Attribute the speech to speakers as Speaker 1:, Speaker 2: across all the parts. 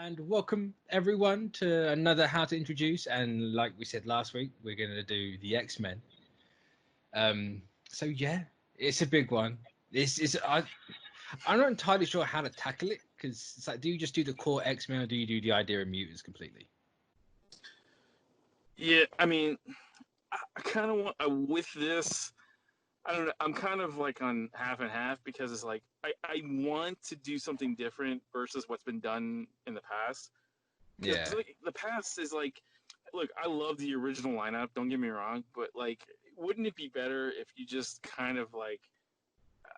Speaker 1: And welcome everyone to another How to Introduce. And like we said last week, we're going to do the X-Men. So yeah, it's a big one. I'm not entirely sure how to tackle it because it's like, do you just do the core X-Men or do you do the idea of mutants completely?
Speaker 2: Yeah, I mean, I kind of want with this. I don't know. I'm kind of like on half and half because it's like I want to do something different versus what's been done in the past. Because
Speaker 1: Yeah,
Speaker 2: like, the past is like, look, I love the original lineup. Don't get me wrong, but like, wouldn't it be better if you just kind of like?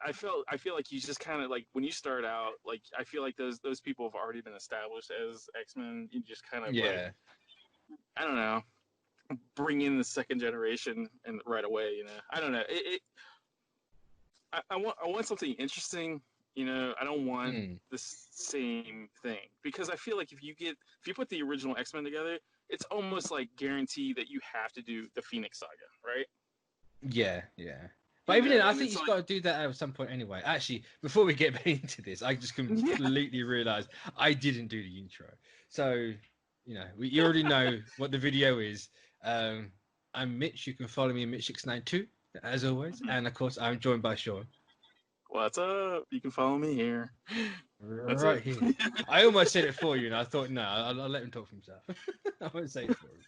Speaker 2: I feel like you just kind of like when you start out, like I feel like those people have already been established as X-Men. You just kind of like
Speaker 1: yeah,
Speaker 2: I don't know, bring in the second generation and right away. I don't know. I want something interesting. I don't want the same thing because I feel like if you put the original X-Men together, it's almost like guaranteed that you have to do the Phoenix Saga, right?
Speaker 1: yeah. But even then, I
Speaker 2: And
Speaker 1: think
Speaker 2: it's
Speaker 1: you've
Speaker 2: like,
Speaker 1: got to do that at some point anyway. Actually, before we get into this, I just
Speaker 2: yeah,
Speaker 1: completely realised I didn't do the intro. So, you already know what the video is. I'm Mitch. You can follow me at Mitch692, as always. And, of course, I'm joined by Sean.
Speaker 2: what's up? You can follow me here. That's
Speaker 1: Right
Speaker 2: it.
Speaker 1: here. I almost said it for you, and I thought, no, I'll let him talk for himself. I won't say it for him.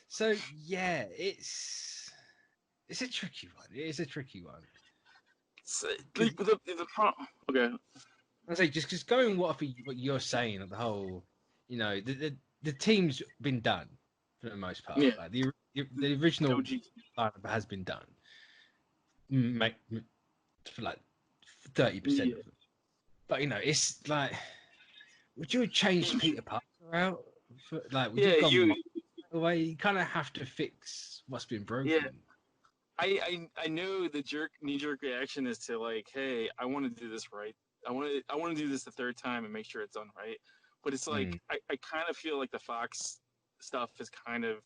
Speaker 1: So, yeah, it's a tricky one. It is a tricky one.
Speaker 2: So, the problem. Okay.
Speaker 1: I say just going what you're saying, the whole, the team's been done for the most part.
Speaker 2: Yeah.
Speaker 1: Like the original
Speaker 2: OG.
Speaker 1: lineup has been done, make for like 30%
Speaker 2: Yeah.
Speaker 1: of them. But it's like, would you have changed Peter Parker out? Would you
Speaker 2: Yeah.
Speaker 1: have gone away? You kind of have to fix what's been
Speaker 2: Yeah.
Speaker 1: broken.
Speaker 2: I know the knee jerk reaction is to like, hey, I want to do this right. I want to do this the third time and make sure it's done right. But it's like I kind of feel like the Fox stuff has kind of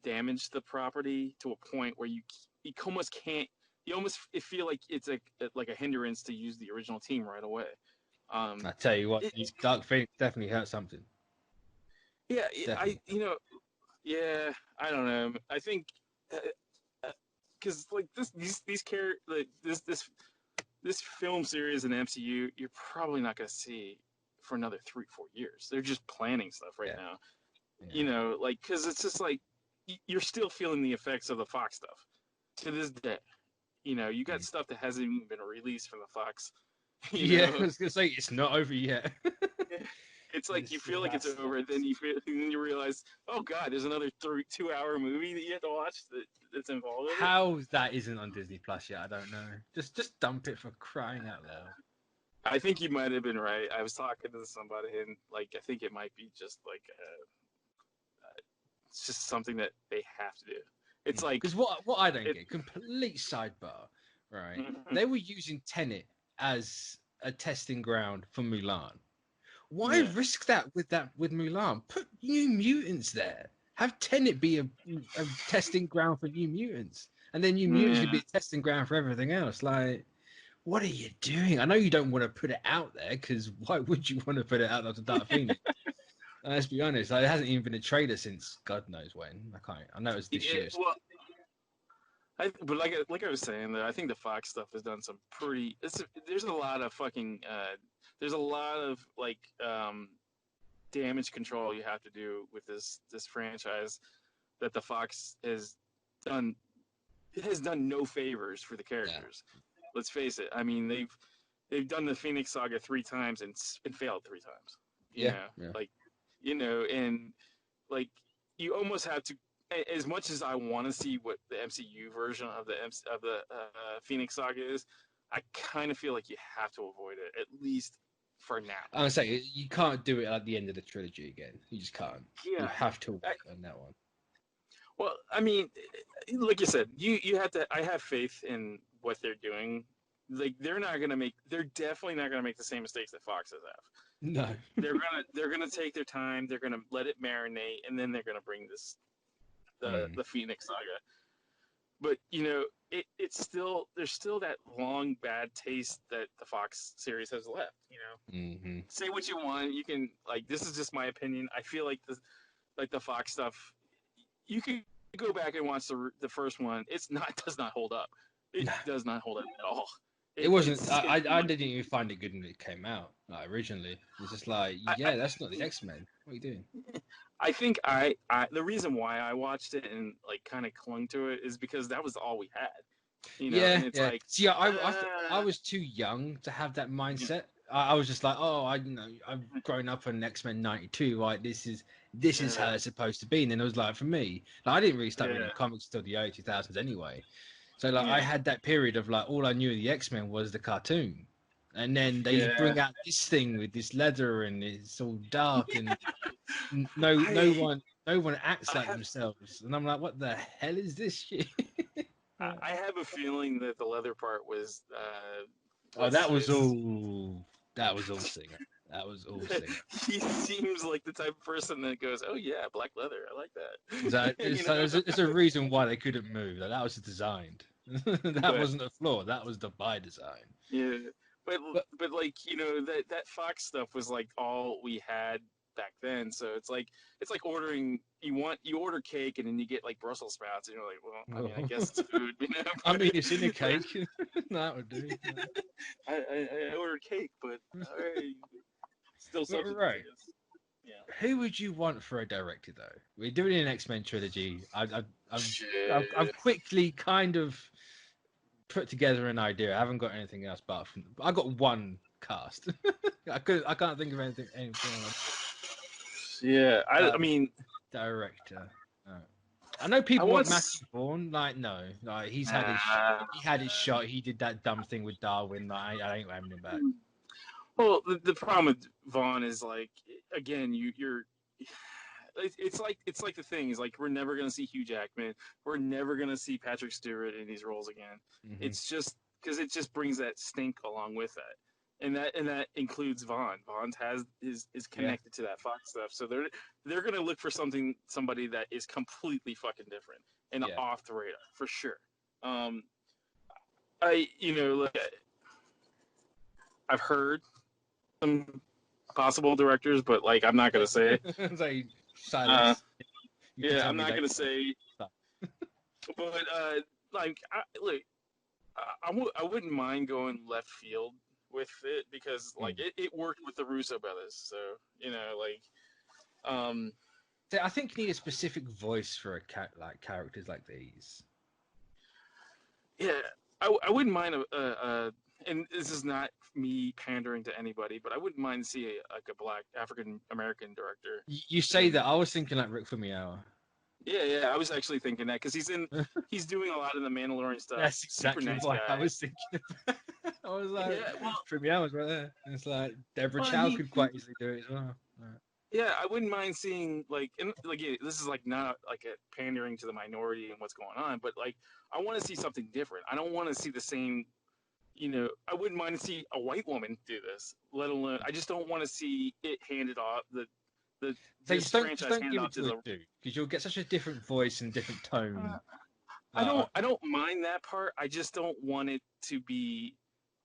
Speaker 2: damaged the property to a point where you almost can't. You almost feel like it's like a hindrance to use the original team right away.
Speaker 1: I tell you what, Dark Phoenix definitely hurt something.
Speaker 2: Yeah,
Speaker 1: Definitely.
Speaker 2: yeah, I don't know. I think because like these characters, like this film series in MCU, you're probably not going to see for another 3-4 years. They're just planning stuff right now.
Speaker 1: Yeah.
Speaker 2: Like because it's just like you're still feeling the effects of the Fox stuff to this day. You got stuff that hasn't even been released from the Fox.
Speaker 1: Yeah, I was gonna say it's not over yet.
Speaker 2: It's like you feel like it's over, then you realize, oh god, there's another 2-hour movie that you have to watch that's involved with it.
Speaker 1: How that isn't on Disney Plus yet, I don't know. Just dump it for crying out loud.
Speaker 2: I think you might have been right. I was talking to somebody, and like I think it might be just like it's just something that they have to do. It's like
Speaker 1: because what I don't get, complete sidebar, right? They were using Tenet as a testing ground for Mulan. Why risk that with Mulan? Put New Mutants there. Have Tenet be a testing ground for New Mutants, and then New Mutants could be a testing ground for everything else. Like, what are you doing? I know you don't want to put it out there because why would you want to put it out after Dark Phoenix? Let's be honest. Like, it hasn't even been a trailer since God knows when. I know it was this year.
Speaker 2: Well, but like I was saying, I think the Fox stuff has done some pretty. There's a lot of fucking. There's a lot of like damage control you have to do with this franchise that the Fox has done. It has done no favors for the characters. Yeah. Let's face it. I mean, they've done the Phoenix Saga 3 times and failed 3 times. And like you almost have to. As much as I want to see what the MCU version of the Phoenix Saga is, I kind of feel like you have to avoid it at least for now.
Speaker 1: I was saying you can't do it at the end of the trilogy again. You just can't. Yeah, you have to wait on that one.
Speaker 2: Well, I mean, like you said, you have to. I have faith in what they're doing. Like they're definitely not gonna make the same mistakes that Fox has have.
Speaker 1: No,
Speaker 2: they're gonna take their time. They're gonna let it marinate, and then they're gonna bring the Phoenix Saga. But it's still there's still that long bad taste that the Fox series has left. Say what you want. You can this is just my opinion. I feel like the Fox stuff. You can go back and watch the first one. Does not hold up. It does not hold up at all.
Speaker 1: It wasn't. I didn't even find it good when it came out. Originally, it's just that's not the X-Men. What are you doing?
Speaker 2: I think the reason why I watched it and kind of clung to it is because that was all we had. And it's like,
Speaker 1: see, I was too young to have that mindset. I was just like, I've grown up on X-Men '92. Right, this is how it's supposed to be. And then it was like, for me, I didn't really start reading comics until the early 2000s anyway. So I had that period of all I knew of the X-Men was the cartoon, and then they bring out this thing with this leather and it's all dark and no one acts like themselves, and I'm like, what the hell is this shit?
Speaker 2: I have a feeling that the leather part was.
Speaker 1: That was all Singer. That was all Singer.
Speaker 2: He seems like the type of person that goes, "Oh yeah, black leather. I like that."
Speaker 1: It's a reason why they couldn't move. That was designed. That wasn't a flaw. That was the by design.
Speaker 2: Yeah, but that Fox stuff was all we had back then. So it's like ordering. You order cake and then you get Brussels sprouts and you're like, well, I mean, I guess it's food.
Speaker 1: I mean, it's in a cake. That would do.
Speaker 2: I ordered cake, but all right, still something.
Speaker 1: Right. Yeah. Who would you want for a director though? We're doing an X-Men trilogy. I've quickly kind of put together an idea. I haven't got anything else, but I got one cast. I can't think of anything else.
Speaker 2: Yeah, I mean,
Speaker 1: director. I know people want Matthew Vaughn. No, he's had his shot. He did that dumb thing with Darwin. I ain't having him back.
Speaker 2: Well, the problem with Vaughn is again, you're. It's like the thing is we're never gonna see Hugh Jackman. We're never gonna see Patrick Stewart in these roles again. Mm-hmm. It's just because it just brings that stink along with it, and that includes Vaughn. Vaughn is connected to that Fox stuff, so they're gonna look for somebody that is completely fucking different and off the radar for sure. I've heard some possible directors, but I'm not gonna say it.
Speaker 1: Silence.
Speaker 2: I'm not gonna say. But I wouldn't mind going left field with it because it worked with the Russo brothers. So
Speaker 1: I think you need a specific voice for characters like these.
Speaker 2: Yeah, I wouldn't mind and this is not me pandering to anybody, but I wouldn't mind seeing a black African American director.
Speaker 1: You say that. I was thinking Rick Famuyiwa.
Speaker 2: Yeah, I was actually thinking that because he's doing a lot of the Mandalorian stuff.
Speaker 1: That's exactly
Speaker 2: Super nice
Speaker 1: what
Speaker 2: guy.
Speaker 1: I was thinking. I was like, Famuyiwa's right there. And it's like Deborah Chow could quite easily do it as well. Right.
Speaker 2: Yeah, I wouldn't mind seeing this is not a pandering to the minority and what's going on, but I want to see something different. I don't want to see the same. I wouldn't mind to see a white woman do this. Let alone, I just don't want to see it handed off
Speaker 1: just don't give it to a dude because you'll get such a different voice and different tone.
Speaker 2: I don't mind that part. I just don't want it to be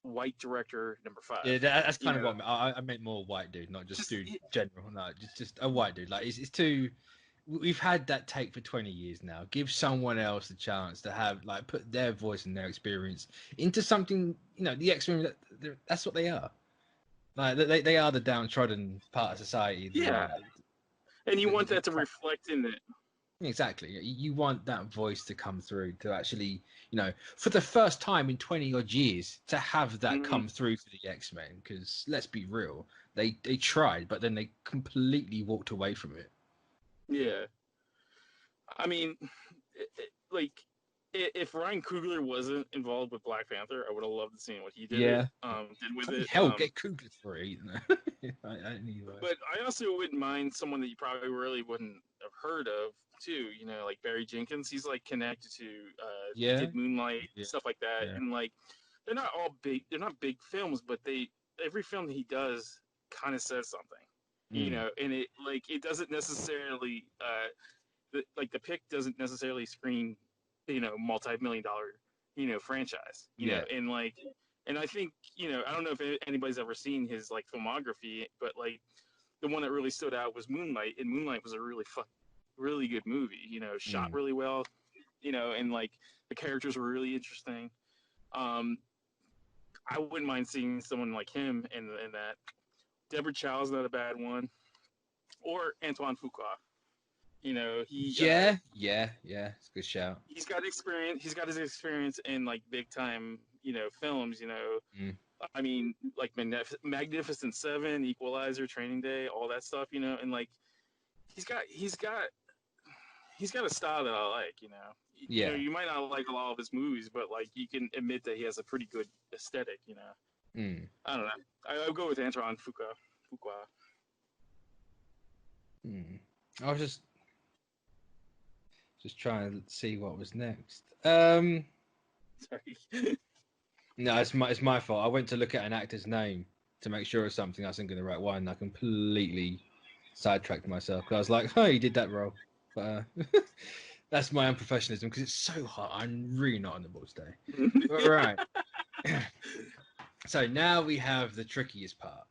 Speaker 2: white director number 5.
Speaker 1: Yeah, that's kind of what I meant. More white dude, not just dude general. No, just a white dude. It's too. We've had that take for 20 years now. Give someone else a chance to have put their voice and their experience into something. The X-Men. That's what they are. They are the downtrodden part of society.
Speaker 2: Yeah, and you want that to reflect in it.
Speaker 1: Exactly. You want that voice to come through to actually, for the first time in 20 odd years, to have that come through for the X-Men. Because let's be real, they tried, but then they completely walked away from it.
Speaker 2: Yeah, I mean, if Ryan Coogler wasn't involved with Black Panther, I would have loved to see what he did.
Speaker 1: Yeah,
Speaker 2: did with it.
Speaker 1: Hell, get Coogler for it.
Speaker 2: But I also wouldn't mind someone that you probably really wouldn't have heard of too. Like Barry Jenkins. He's connected to he did Moonlight, stuff like that, and they're not all big. They're not big films, but every film that he does kind of says something. And it doesn't necessarily the pick doesn't necessarily scream multi-million-dollar franchise. And I think I don't know if anybody's ever seen his like filmography, but like the one that really stood out was Moonlight, and Moonlight was a really good movie. Shot really well. And like the characters were really interesting. I wouldn't mind seeing someone like him in that. Deborah Chow's not a bad one, or Antoine Fuqua. It's
Speaker 1: a good shout.
Speaker 2: He's got experience. He's got his experience in like big time, films. I mean, like Magnificent Seven, Equalizer, Training Day, all that stuff. And like he's got a style that I like. You might not like a lot of his movies, but like you can admit that he has a pretty good aesthetic. I don't know. I'll go with Antoine Fuqua.
Speaker 1: I was just trying to see what was next. Sorry. No, it's my fault. I went to look at an actor's name to make sure it's something I was thinking the right one. And I completely sidetracked myself because I was like, "Oh, you did that role." But that's my unprofessionalism because it's so hot. I'm really not on the ball today. All right. So now we have the trickiest part.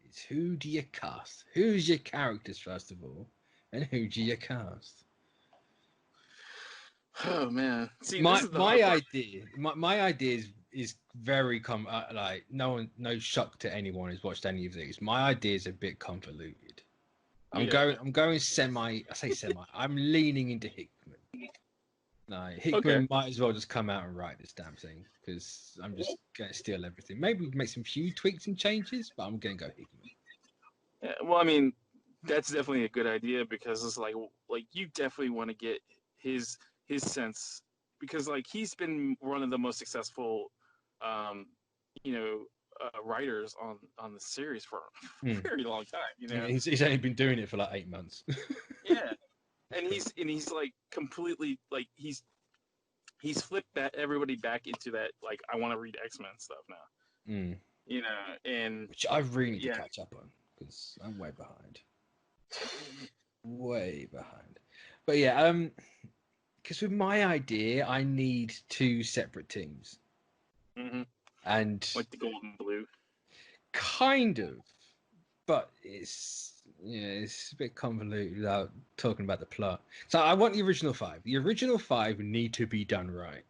Speaker 1: It's who do you cast? Who's your characters first of all, and who do you cast?
Speaker 2: Oh man! See,
Speaker 1: my idea is very like no shock to anyone who's watched any of these. My idea is a bit convoluted. I'm going semi. I say semi. I'm leaning into Hickman. Like Hickman might as well just come out and write this damn thing because I'm just going to steal everything. Maybe make some few tweaks and changes, but I'm going to go Hickman.
Speaker 2: Yeah, well, I mean, that's definitely a good idea because it's like you definitely want to get his sense because like he's been one of the most successful, writers on the series for a very long time.
Speaker 1: Yeah, he's only been doing it for like 8 months.
Speaker 2: Yeah. And he's like completely like he's flipped everybody back into that like I want to read X-Men stuff now. And
Speaker 1: which I really need to catch up on because I'm way behind. But yeah, because with my idea, I need 2 separate teams. And
Speaker 2: like the gold and blue.
Speaker 1: Kind of, but it's a bit convoluted without talking about the plot. So I want the original 5. The original 5 need to be done right.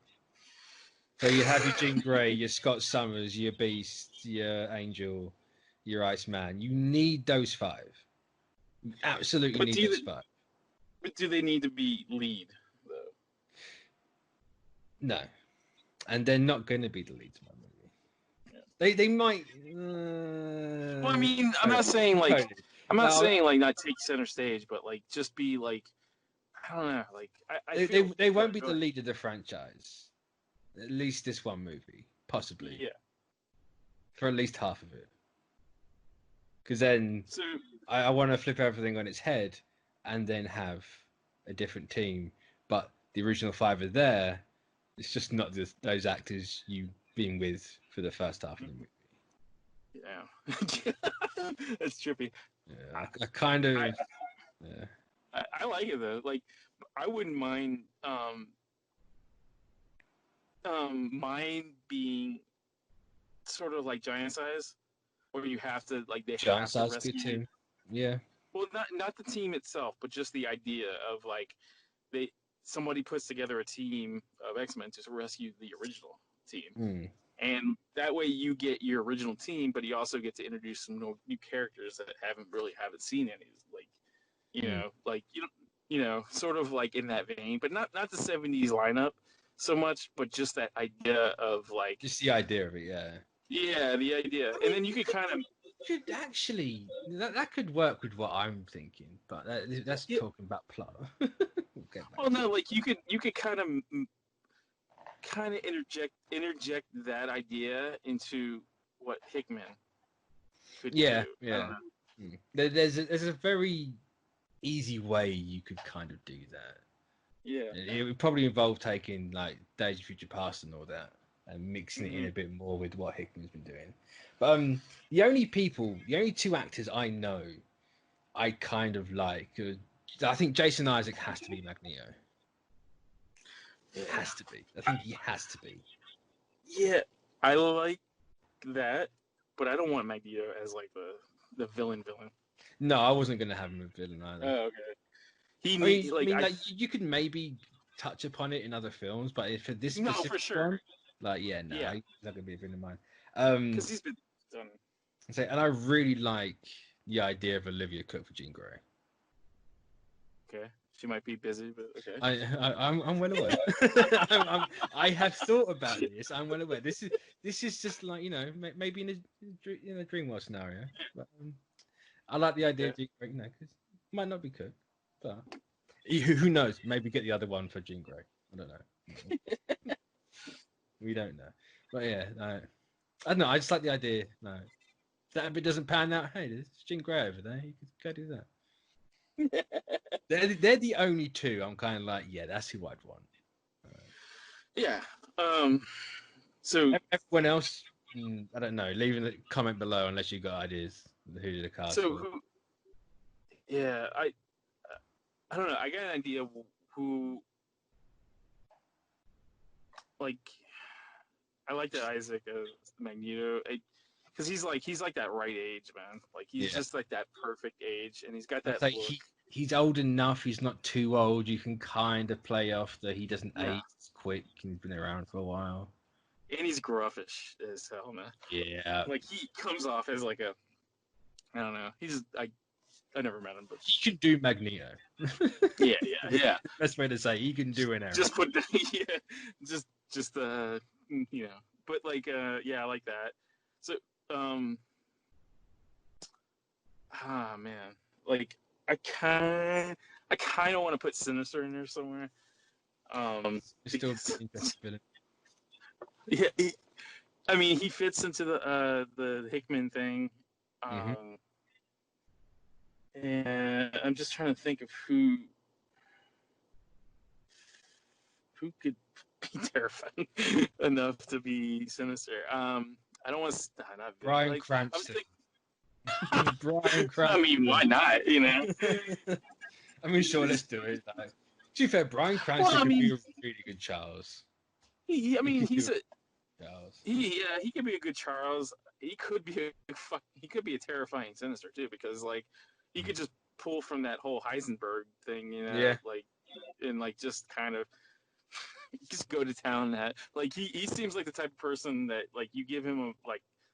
Speaker 1: So you have your Jean Grey, your Scott Summers, your Beast, your Angel, your Iceman. You need those 5. You absolutely need those 5.
Speaker 2: But do they need to be lead though?
Speaker 1: No, and they're not going to be the leads. They might.
Speaker 2: Well, I mean, I'm not saying like not take center stage, but like just be like, I don't know, like
Speaker 1: they won't be the lead of the franchise. At least this one movie, possibly.
Speaker 2: Yeah.
Speaker 1: For at least half of it, because then I want to flip everything on its head, and then have a different team. But the original 5 are there. It's just not those actors you've been with for the first half of the movie.
Speaker 2: Yeah. That's trippy.
Speaker 1: Yeah, I kind of...
Speaker 2: I like it, though. Like, I wouldn't mind mine being sort of like Giant Size, where you have to, like, they
Speaker 1: Giant
Speaker 2: have
Speaker 1: Size
Speaker 2: to rescue
Speaker 1: good team. Yeah.
Speaker 2: Well, not the team itself, but just the idea of, like, somebody puts together a team of X-Men to rescue the original team. And that way you get your original team, but you also get to introduce some new characters that haven't seen any, sort of like in that vein, but not the 70s lineup so much, but just that idea of like
Speaker 1: just the idea of it, yeah.
Speaker 2: Yeah, the idea, and then you could kind of
Speaker 1: actually that could work with what I'm thinking, but that's talking about plot.
Speaker 2: Well, no, like you could kind of interject that idea into what Hickman could do.
Speaker 1: Yeah. There's a very easy way you could kind of do that.
Speaker 2: Yeah.
Speaker 1: It would probably involve taking like Days of Future Past and all that and mixing it in a bit more with what Hickman's been doing. But the only 2 actors I know I kind of like, I think Jason Isaac has to be Magneto. Has to be. I think he has to be.
Speaker 2: Yeah, I like that, but I don't want Magneto as like the villain.
Speaker 1: No, I wasn't gonna have him a villain either.
Speaker 2: Oh, okay.
Speaker 1: You could maybe touch upon it in other films, but for this specific
Speaker 2: for sure.
Speaker 1: one, he's not gonna be a villain of mine.
Speaker 2: Because he's been done.
Speaker 1: And I really like the idea of Olivia Cook for Jean Grey.
Speaker 2: Okay, she might be busy, but okay.
Speaker 1: I'm well aware. I have thought about this. I'm well aware. This is just like, maybe in a dream world scenario. But, I like the idea of Jean Grey, because it might not be Cook, but who knows? Maybe get the other one for Jean Grey. I don't know. We don't know. But yeah, I don't know. I just like the idea. No, if that bit doesn't pan out, hey, there's Jean Grey over there. You could go do that. They're the only two I'm kind of like, yeah, that's who I'd want.
Speaker 2: Yeah. So
Speaker 1: everyone else, I don't know. Leave a comment below unless you got ideas. Who the cast?
Speaker 2: So who? Yeah, I don't know. I got an idea who. Like, I like that Isaac as Magneto, because he's like that right age, man. Like he's just like that perfect age, and he's got that look.
Speaker 1: He's old enough. He's not too old. You can kind of play off that he doesn't age quick. He's been around for a while.
Speaker 2: And he's gruffish as hell, man.
Speaker 1: Yeah.
Speaker 2: Like he comes off as like a, I don't know. I never met him, but
Speaker 1: he can do Magneto.
Speaker 2: yeah.
Speaker 1: Best way to say he can do an error.
Speaker 2: Just put just but like I like that. So man, like I kind of want to put Sinister in there somewhere.
Speaker 1: Still interesting.
Speaker 2: Yeah, he fits into the Hickman thing. And I'm just trying to think of who could be terrifying enough to be Sinister. I don't want to. Not
Speaker 1: Bryan Cranston. Bryan Cranston.
Speaker 2: I mean, why not?
Speaker 1: Sure, let's do it. To be fair, Bryan Cranston could be a really good Charles.
Speaker 2: He could be a good Charles. He could be a terrifying Sinister too, because like he could just pull from that whole Heisenberg thing, and like just kind of just go to town. That like he seems like the type of person that like you give him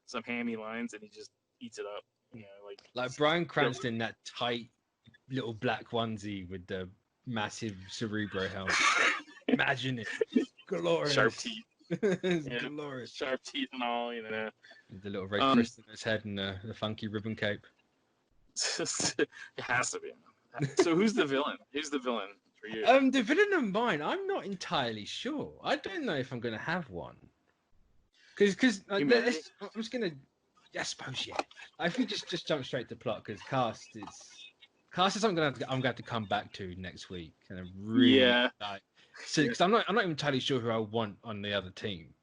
Speaker 2: some hammy lines and he just eats it up.
Speaker 1: Like Bryan Cranston, that tight little black onesie with the massive Cerebro helmet. Imagine it, glorious.
Speaker 2: Sharp teeth.
Speaker 1: Glorious.
Speaker 2: Sharp teeth and all,
Speaker 1: The little red crystal in his head and the funky ribbon cape.
Speaker 2: It has to be. So who's the villain? Who's the villain for you?
Speaker 1: The villain of mine, I'm not entirely sure. I don't know if I'm going to have one. Because I'm just going to... I suppose, yeah. I think just jump straight to plot, because cast is something I'm going to have to come back to next week. And because I'm not even entirely sure who I want on the other team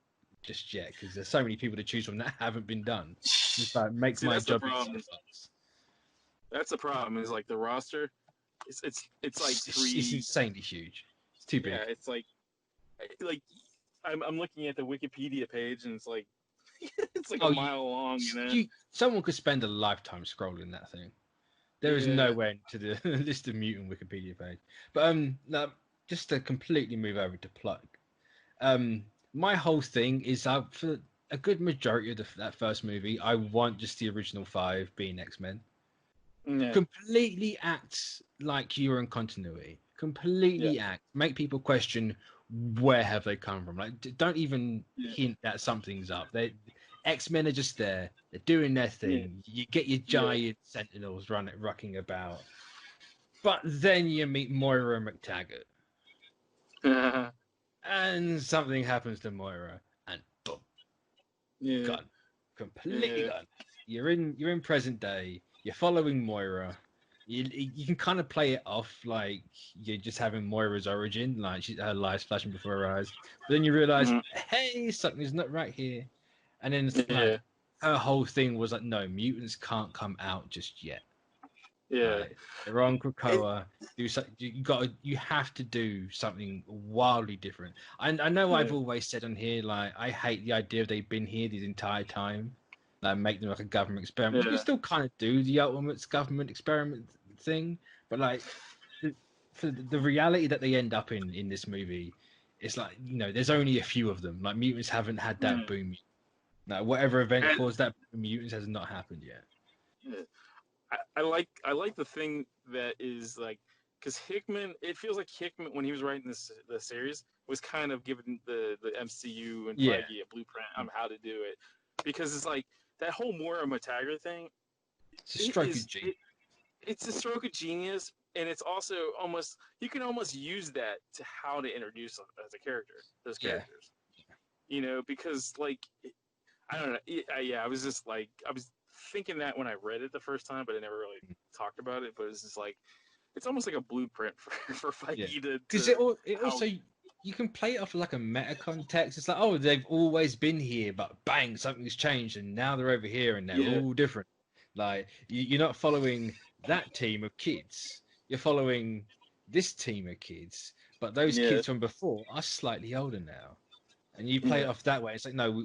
Speaker 1: just yet, because there's so many people to choose from that haven't been done. Just makes my job easier.
Speaker 2: That's the problem. Is like the roster. It's like three.
Speaker 1: It's insanely huge. It's too big.
Speaker 2: Yeah, it's like I'm looking at the Wikipedia page and it's like a mile long.
Speaker 1: Someone could spend a lifetime scrolling that thing. There is no end to the list of mutant Wikipedia page. But now, just to completely move over to plot. My whole thing is for a good majority of that first movie, I want just the original 5 being X-Men. Yeah. Completely act like you're in continuity. Completely act. Make people question where have they come from. Like, don't even hint that something's up. X-Men are just there. They're doing their thing. You get your giant Sentinels rocking about. But then you meet Moira McTaggart. And something happens to Moira, and boom, gone, completely gone. You're in present day. You're following Moira. You can kind of play it off like you're just having Moira's origin, like her life's flashing before her eyes. But then you realize, hey, something's not right here. And then it's like, her whole thing was like, no, mutants can't come out just yet.
Speaker 2: Yeah.
Speaker 1: Like, they're on Krakoa. You have to do something wildly different. I know I've always said on here, like, I hate the idea of they've been here the entire time. Like, make them like a government experiment. You can still kind of do the ultimate government experiment thing, but like, for the reality that they end up in this movie, it's like, there's only a few of them. Like, mutants haven't had that boom. Like, whatever event caused that mutants has not happened yet.
Speaker 2: Yeah. I like the thing that is like, because Hickman, it feels like Hickman, when he was writing the series, was kind of giving the MCU and Feige a blueprint on how to do it, because it's like that whole Moira Matagger thing.
Speaker 1: It's a stroke of genius.
Speaker 2: It's a stroke of genius, and it's also almost, you can almost use that to how to introduce them as a character, those characters. Because like, I don't know. I was just like, I was thinking that when I read it the first time, but I never really talked about it. But it's just like, it's almost like a blueprint for Feige to.
Speaker 1: Because it also, you can play it off like a meta context. It's like, oh, they've always been here, but bang, something's changed, and now they're over here, and they're all different. Like, you're not following that team of kids. You're following this team of kids, but those kids from before are slightly older now. And you play it off that way. It's like, no,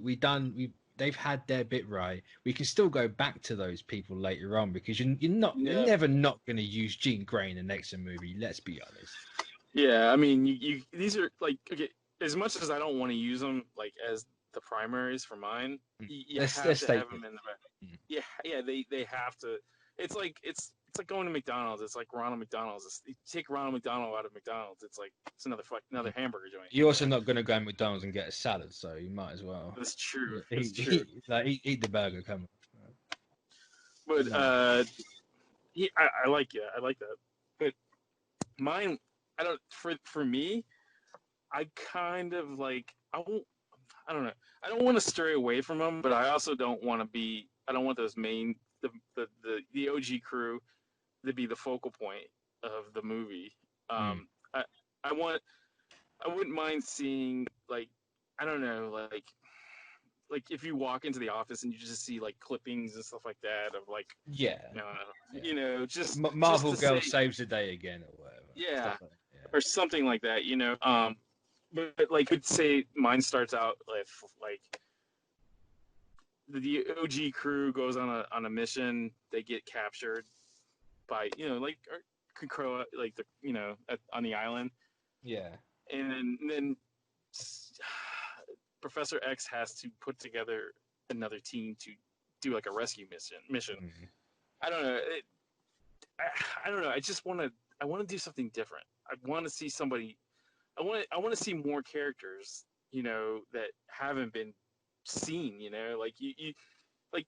Speaker 1: they've had their bit right. We can still go back to those people later on, because you're never not going to use Jean Grey in the next movie. Let's be honest.
Speaker 2: Yeah, I mean, you these are like, okay. As much as I don't want to use them like as the primaries for mine, you have to have them in the back. Yeah, they have to. It's like going to McDonald's. It's like Ronald McDonald's. You take Ronald McDonald out of McDonald's, it's like it's another hamburger joint.
Speaker 1: You're also not going to go to McDonald's and get a salad, so you might as well.
Speaker 2: That's true.
Speaker 1: Eat the burger. Come on.
Speaker 2: But I like that. But mine, I don't. For me, I kind of like, I don't know. I don't want to stray away from them, but I also don't want to be. I don't want those main the OG crew to be the focal point of the movie. I wouldn't mind seeing, like, I don't know, like if you walk into the office and you just see like clippings and stuff like that of like, just
Speaker 1: Marvel
Speaker 2: just
Speaker 1: Girl saves the day again or whatever.
Speaker 2: Or something like that, but like, could say mine starts out with like the OG crew goes on a mission. They get captured by like Krakoa, like on the island. Yeah. And then Professor X has to put together another team to do like a rescue mission. Mm-hmm. I don't know. I don't know. I want to do something different. I want to see somebody. I want to see more characters, that haven't been seen. Like you like,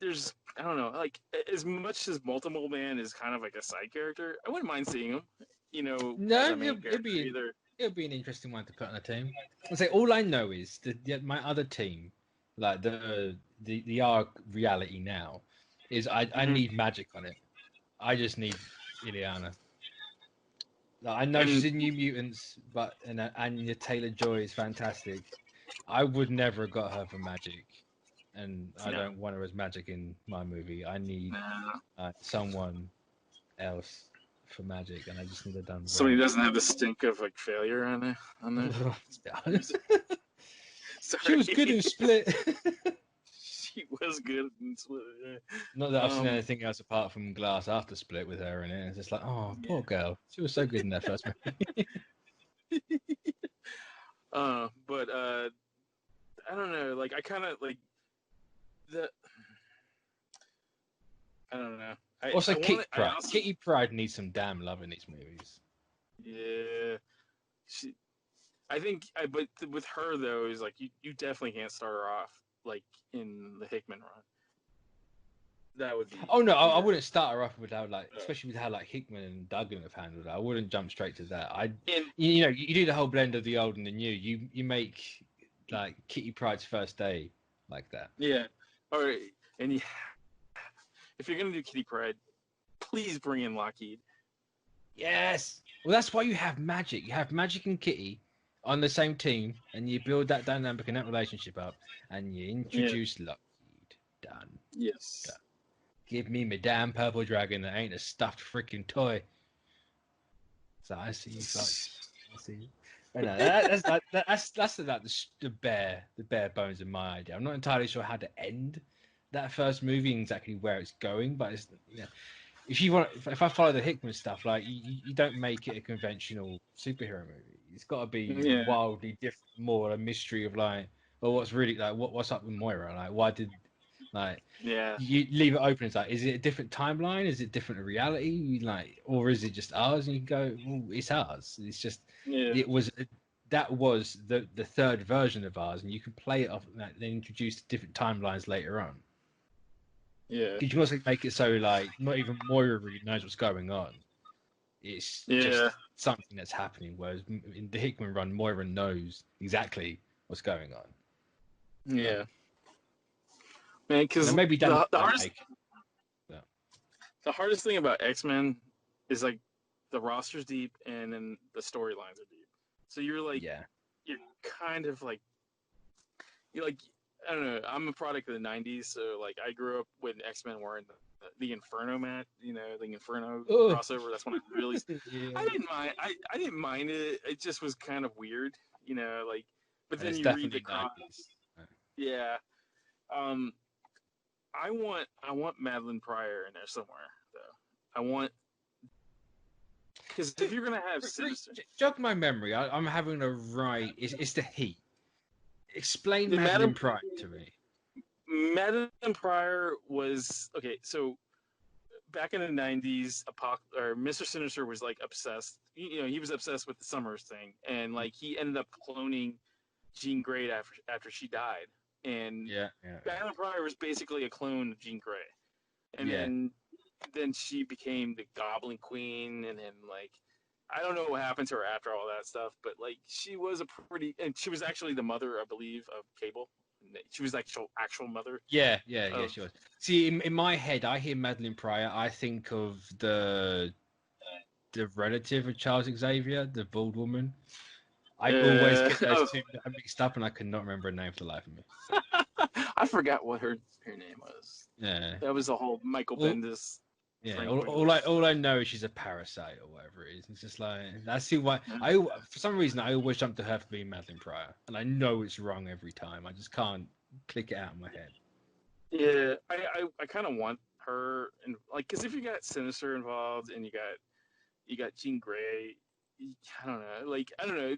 Speaker 2: there's, I don't know, like, as much as Multiple Man is kind of like a side character, I wouldn't mind seeing him.
Speaker 1: No, it'd be an interesting one to put on a team. I say, all I know is that my other team, like the Arc reality now, is I need magic on it. I just need Ileana. I know she's in New Mutants, but Anya Taylor-Joy is fantastic. I would never have got her for magic, and I don't want her as magic in my movie. I need someone else for magic, and I just need it done.
Speaker 2: Somebody who doesn't have the stink of like failure on there.
Speaker 1: She was good in Split.
Speaker 2: She was good in Split. Yeah.
Speaker 1: Not that I've seen anything else apart from Glass after Split with her in it. It's just like, oh, poor girl. She was so good in that first movie.
Speaker 2: But I don't know. Like, I kind of like I don't know.
Speaker 1: Kitty Pryde. Kitty Pryde needs some damn love in these movies.
Speaker 2: Yeah, but with her though, is like you definitely can't start her off like in the Hickman run. That would be.
Speaker 1: Oh no, I wouldn't start her off with how, like, especially with how like Hickman and Duggan have handled it. I wouldn't jump straight to that. You do the whole blend of the old and the new. You make like Kitty Pryde's first day like that.
Speaker 2: Yeah. All right, and if you're gonna do Kitty Pryde, please bring in Lockheed.
Speaker 1: Yes. Well, that's why you have Magic. You have Magic and Kitty on the same team, and you build that dynamic and that relationship up, and you introduce Lockheed. Done.
Speaker 2: Yes. Done.
Speaker 1: Give me my damn purple dragon that ain't a stuffed freaking toy. So I see you, folks. I see you. But no, that's like the bare bones of my idea. I'm not entirely sure how to end that first movie and exactly where it's going, but it's, you know, if I follow the Hickman stuff, like you don't make it a conventional superhero movie. It's got to be
Speaker 2: Yeah.
Speaker 1: wildly different, more a mystery of like, well, what's really like, what's up with Moira? Like, why did like
Speaker 2: Yeah.
Speaker 1: you leave it open? It's like, is it a different timeline? Is it different reality? Like, or is it just ours? And you can go, well, it's ours. It's just
Speaker 2: Yeah.
Speaker 1: that was the third version of ours, and you can play it off. Like, then introduce different timelines later on.
Speaker 2: Yeah.
Speaker 1: Because you also make it so like not even Moira really knows what's going on. It's just
Speaker 2: Yeah.
Speaker 1: something that's happening. Whereas in the Hickman run, Moira knows exactly what's going on.
Speaker 2: Yeah. Man, because
Speaker 1: Maybe
Speaker 2: the
Speaker 1: the
Speaker 2: hardest
Speaker 1: make it.
Speaker 2: the hardest thing about X-Men is like the roster's deep and then the storylines are deep. So you're like,
Speaker 1: Yeah,
Speaker 2: you're kind of like, you're like, I don't know. I'm a product of the '90s, so like I grew up when X-Men were in the Inferno mat, the Inferno crossover. That's when I really,
Speaker 1: yeah.
Speaker 2: I didn't mind. I didn't mind it. It just was kind of weird, like. But
Speaker 1: And
Speaker 2: then
Speaker 1: it's
Speaker 2: you read the
Speaker 1: definitely
Speaker 2: comics.
Speaker 1: 90s.
Speaker 2: Yeah. I want Madeline Pryor in there somewhere though. I want because if you're gonna have Sinister,
Speaker 1: Jog my memory. I'm having a right. It's the Heat. Explain
Speaker 2: the
Speaker 1: Madeline Pryor to me.
Speaker 2: Madeline Pryor was okay. So back in the '90s, Mr. Sinister was like obsessed. He was obsessed with the Summers thing, and like he ended up cloning Jean Grey after she died. And Madeline Pryor was basically a clone of Jean Grey, and then she became the Goblin Queen, and then like I don't know what happened to her after all that stuff, but like she was and she was actually the mother, I believe, of Cable. She was actual mother.
Speaker 1: Yeah, she was. See, in my head, I hear Madeline Pryor. I think of the relative of Charles Xavier, the bald woman. I always get those two mixed up, and I cannot remember her name for the life of me.
Speaker 2: I forgot what her name was.
Speaker 1: Yeah,
Speaker 2: that was the whole Michael Bendis.
Speaker 1: Yeah, all I know is she's a parasite or whatever it is. It's just like that's who why for some reason I always jump to her for being Madeline Pryor, and I know it's wrong every time. I just can't click it out in my head.
Speaker 2: Yeah, I kind of want her, and like, because if you got Sinister involved and you got Jean Grey, I don't know.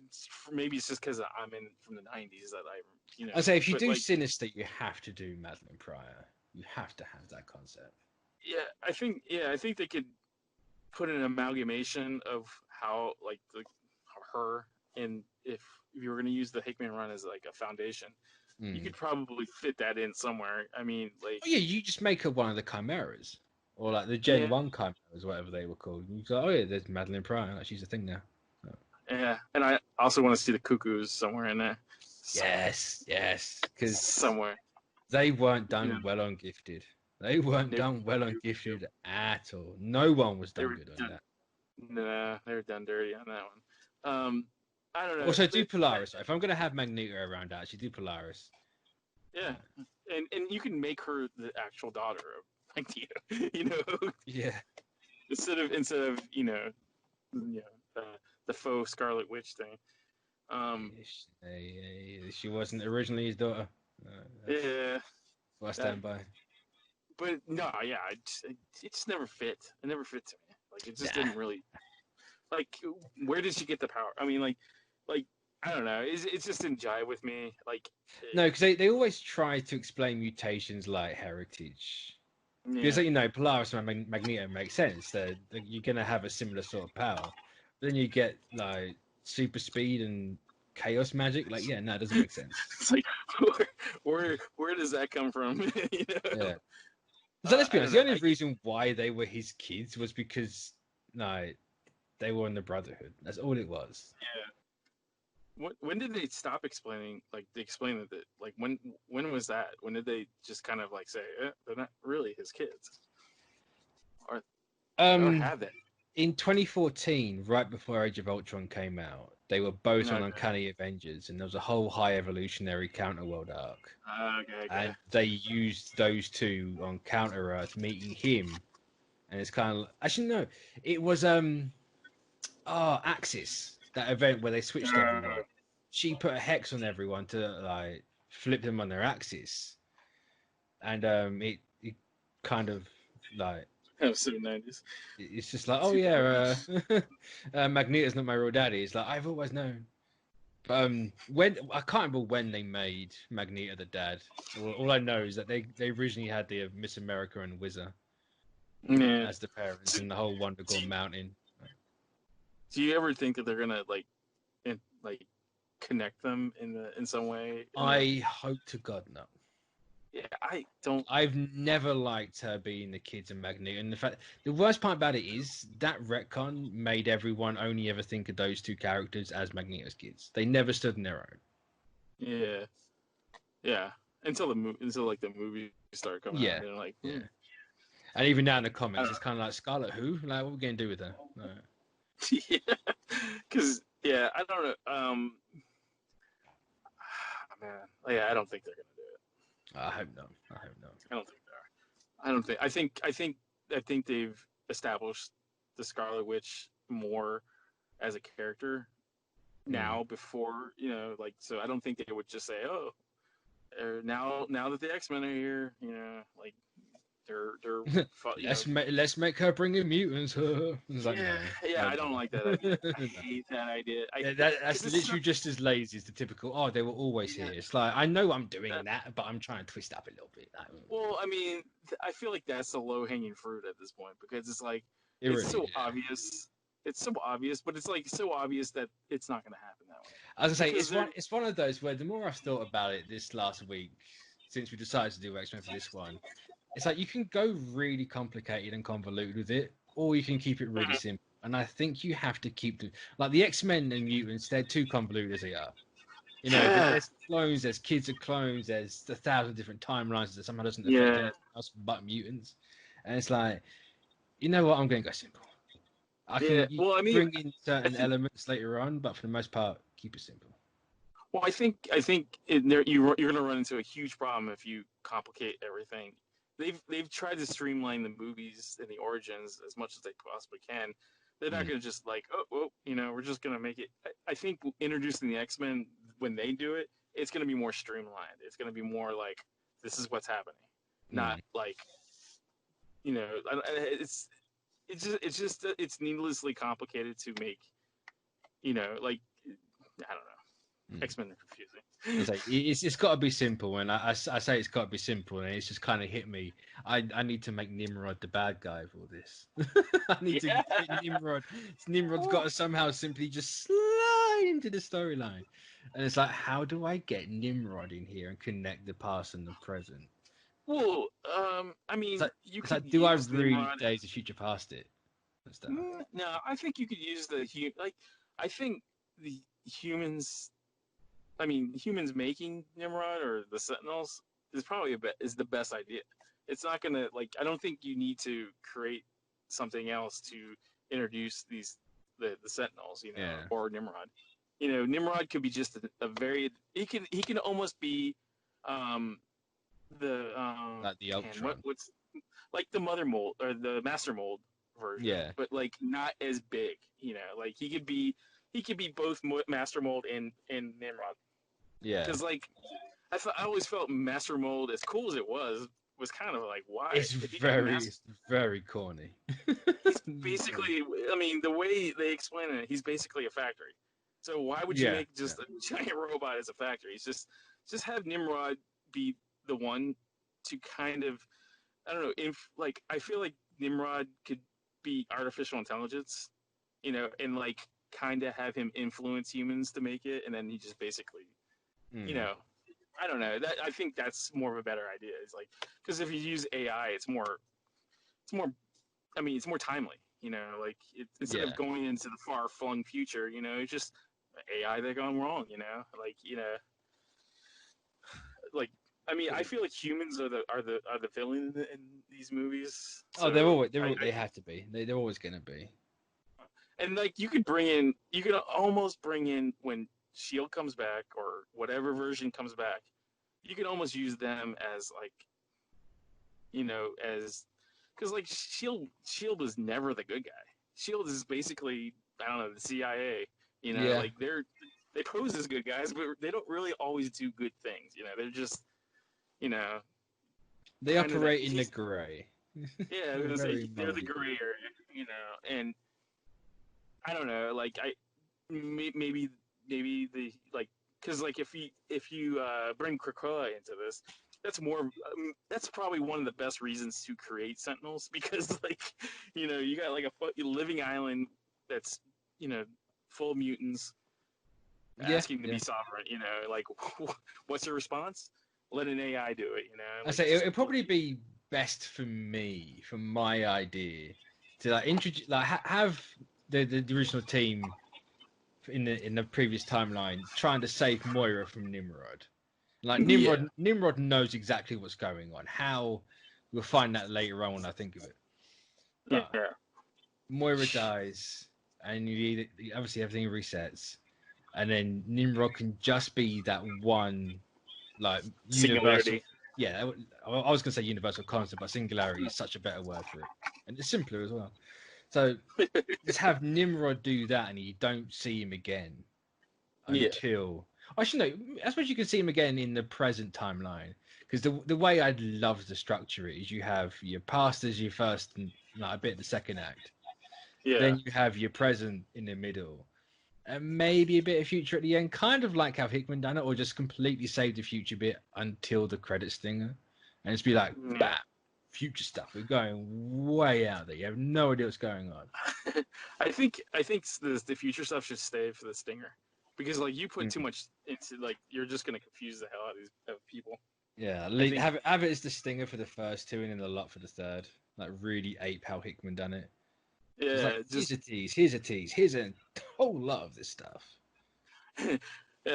Speaker 2: Maybe it's just because I'm in from the '90s that
Speaker 1: I say if you do Sinister, you have to do Madeline Pryor. You have to have that concept.
Speaker 2: Yeah, I think they could put an amalgamation of how like her, and if you were going to use the Hickman run as like a foundation, you could probably fit that in somewhere. I mean, like
Speaker 1: you just make her one of the Chimeras, or like the Gen 1 Chimeras, whatever they were called. You go, there's Madeline Pryor. Like, she's a thing now.
Speaker 2: Yeah, and I also want to see the Cuckoos somewhere in there.
Speaker 1: Yes, because
Speaker 2: somewhere
Speaker 1: they weren't done well on Gifted. They weren't done well on Gifted at all. No one was done good on that.
Speaker 2: Nah, they were done dirty on that one. I don't know.
Speaker 1: Also, do Polaris. If I'm going to have Magneto around, actually do Polaris.
Speaker 2: Yeah, and you can make her the actual daughter of Magneto.
Speaker 1: Yeah.
Speaker 2: Instead of the faux Scarlet Witch thing.
Speaker 1: She wasn't originally his daughter.
Speaker 2: Yeah.
Speaker 1: So I stand by.
Speaker 2: But no, yeah, it just never fit. It never fit to me. Like it just didn't really. Like, where did she get the power? I mean, like I don't know. It just didn't jive with me. Like
Speaker 1: no, because they always try to explain mutations like heritage. Because Polaris and Magneto makes sense. That you're gonna have a similar sort of power. But then you get like super speed and chaos magic. Like, it doesn't make sense.
Speaker 2: It's like where does that come from?
Speaker 1: Yeah. So let's be honest. The only reason why they were his kids was because they were in the Brotherhood. That's all it was.
Speaker 2: Yeah. When did they stop explaining? Like they explained that. Like when was that? When did they just kind of like say they're not really his kids? Or have it?
Speaker 1: In 2014, right before Age of Ultron came out, They were both on
Speaker 2: Okay.
Speaker 1: Uncanny Avengers, and there was a whole High Evolutionary Counterworld arc.
Speaker 2: Okay.
Speaker 1: And they used those two on Counter Earth meeting him, and it's kind of actually no, it was Axis, that event where they switched everyone. She put a hex on everyone to like flip them on their axis, and it kind of like
Speaker 2: That was so 90s.
Speaker 1: it's just like, oh yeah, Magneto's not my real daddy. It's like I've always known. But when I can't remember when they made Magneto the dad. All I know is that they originally had the Miss America and Wizard
Speaker 2: Yeah.
Speaker 1: as the parents, and the whole Wonder Gone Mountain.
Speaker 2: Do you ever think that they're gonna like connect them in some way?
Speaker 1: I hope to God no.
Speaker 2: Yeah, I don't.
Speaker 1: I've never liked her being the kids of Magneto, and the worst part about it is that retcon made everyone only ever think of those two characters as Magneto's kids. They never stood on their own.
Speaker 2: Yeah, yeah. Until the movie started coming out, they're like,
Speaker 1: yeah. And even now in the comics, it's kind of like Scarlet who? Like, what are we gonna do with her?
Speaker 2: yeah, because I don't know. Man, yeah, I don't think they're gonna do it.
Speaker 1: I hope not.
Speaker 2: I don't think they are. I don't think. I think they've established the Scarlet Witch more as a character now. Before so I don't think they would just say, oh, now that the X-Men are here, like they're
Speaker 1: let's make her bring in mutants. Like,
Speaker 2: I don't like that idea. I hate that idea.
Speaker 1: That's literally just as lazy as the typical. Oh, they were always here. It's like I know I'm doing that, but I'm trying to twist up a little bit.
Speaker 2: Well, I mean, I feel like that's the low-hanging fruit at this point because it's like it's so obvious. It's so obvious, but it's like so obvious that it's not going to happen that way.
Speaker 1: As I say, it's one of those where the more I've thought about it this last week, since we decided to do X-Men for this one, it's like you can go really complicated and convoluted with it, or you can keep it really simple. And I think you have to keep the X-Men and mutants. They're too convoluted as they are. There's clones, there's kids of clones, there's 1,000 different timelines that somehow doesn't affect anything else but mutants. And it's like, you know what? I'm going to go simple. I can bring in certain elements later on, but for the most part, keep it simple.
Speaker 2: Well, I think you're going to run into a huge problem if you complicate everything. They've tried to streamline the movies and the origins as much as they possibly can. They're not going to just like, we're just going to make it. I think introducing the X-Men when they do it, it's going to be more streamlined. It's going to be more like this is what's happening, not like, it's needlessly complicated to make, I don't know. X-Men are confusing.
Speaker 1: It's got to be simple, and I say it's got to be simple, and it's just kind of hit me. I need to make Nimrod the bad guy for this. I need to get Nimrod. Nimrod's got to somehow simply just slide into the storyline, and it's like, how do I get Nimrod in here and connect the past and the present?
Speaker 2: Well, I mean,
Speaker 1: do I read Days of Future Past it?
Speaker 2: No, I think you could use I think the humans. I mean, humans making Nimrod or the Sentinels is probably is the best idea. It's not gonna I don't think you need to create something else to introduce the Sentinels, or Nimrod. Nimrod could be just a very he can almost be
Speaker 1: like the Ultron.
Speaker 2: What's like the Mother Mold or the Master Mold version, but not as big. He could be both Master Mold and Nimrod.
Speaker 1: Yeah.
Speaker 2: Because I always felt Master Mold, as cool as it was kind of like, why?
Speaker 1: It's very corny.
Speaker 2: He's basically, I mean, the way they explain it, he's basically a factory. So why would you make just a giant robot as a factory? It's just have Nimrod be the one to kind of, I don't know, I feel like Nimrod could be artificial intelligence, and kind of have him influence humans to make it, and then he just basically, I don't know. I think that's more of a better idea. It's because if you use AI, it's more timely. Instead of going into the far flung future, it's just AI that gone wrong. I mean, I feel like humans are the villain in these movies.
Speaker 1: So they have to be. They're always going to be.
Speaker 2: And like you could almost bring in when Shield comes back or whatever version comes back, you could almost use them as like, as because like Shield was never the good guy. Shield is basically, I don't know, the CIA.
Speaker 1: Yeah.
Speaker 2: Like they pose as good guys, but they don't really always do good things. They're just
Speaker 1: they operate in the gray.
Speaker 2: Yeah, they're the gray area. And I don't know, like maybe the like, because like if you bring Krakoa into this, that's probably one of the best reasons to create Sentinels, because like you got like a living island that's full of mutants asking to be sovereign. Like what's your response? Let an AI do it.
Speaker 1: I say it'd probably be best for me, for my idea, to like introduce, like have the original team in the previous timeline trying to save Moira from Nimrod. Like Nimrod knows exactly what's going on. How, we'll find that later on when I think of it. But Moira dies, and obviously everything resets, and then Nimrod can just be that one, like universal. Yeah, I was gonna say universal concept, but singularity is such a better word for it, and it's simpler as well. So just have Nimrod do that, and you don't see him again until. Actually, no. I suppose you can see him again in the present timeline, because the way I'd love to structure it is you have your past as your first and like a bit of the second act.
Speaker 2: Yeah.
Speaker 1: Then you have your present in the middle, and maybe a bit of future at the end, kind of like how Hickman done it, or just completely save the future bit until the credits stinger, and just be like, bam, future stuff. We're going way out there. You have no idea what's going on.
Speaker 2: I think the future stuff should stay for the stinger, because like you put too much into, like, you're just gonna confuse the hell out of these people.
Speaker 1: Yeah, have it as the stinger for the first two, and then a lot for the third. Like really ape how Hickman done it.
Speaker 2: Yeah,
Speaker 1: like, here's a tease, here's a tease, here's a whole lot of this stuff.
Speaker 2: And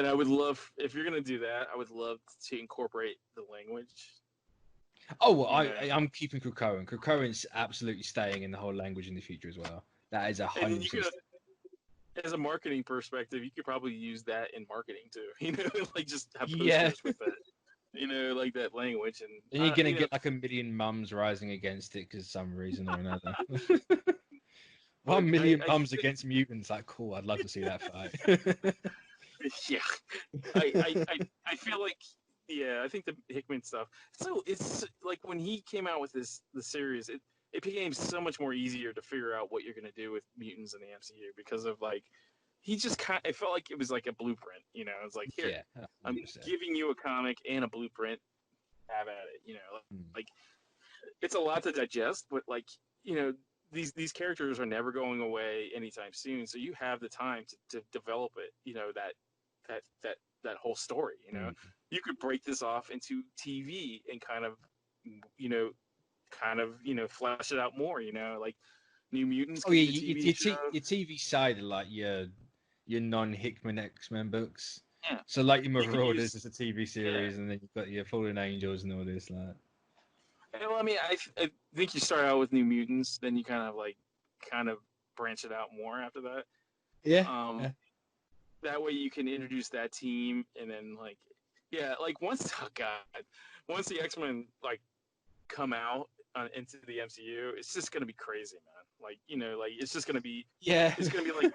Speaker 2: I would love, if you're gonna do that, I would love to incorporate the language.
Speaker 1: Oh, well, I'm keeping Krakoan. Krakoan's absolutely staying in the whole language in the future as well. That is 100%.
Speaker 2: As a marketing perspective, you could probably use that in marketing too. Like just have posters with that. Like that language, and
Speaker 1: then you're gonna get like a million mums rising against it because some reason or another. 1 million mums against mutants. Like, cool. I'd love to see that fight.
Speaker 2: Yeah, I feel like, I think the Hickman stuff. So it's like when he came out with the series, it became so much more easier to figure out what you're gonna do with mutants in the MCU, because of like, he just it felt like it was like a blueprint. It's like, here, I'm giving you a comic and a blueprint. Have at it. Like it's a lot to digest, but like these characters are never going away anytime soon, so you have the time to develop it. That whole story. You could break this off into TV and kind of flesh it out more. Like New Mutants.
Speaker 1: Oh yeah, your TV side, like your non-Hickman X-Men books.
Speaker 2: Yeah.
Speaker 1: So like your Marauders is a TV series, and then you've got your Fallen Angels and all this like.
Speaker 2: Well, I mean, I think you start out with New Mutants, then you kind of branch it out more after that.
Speaker 1: Yeah.
Speaker 2: That way you can introduce that team, and then like once the X-Men like come out into the MCU, it's just gonna be crazy, man. Like it's just gonna be it's gonna be like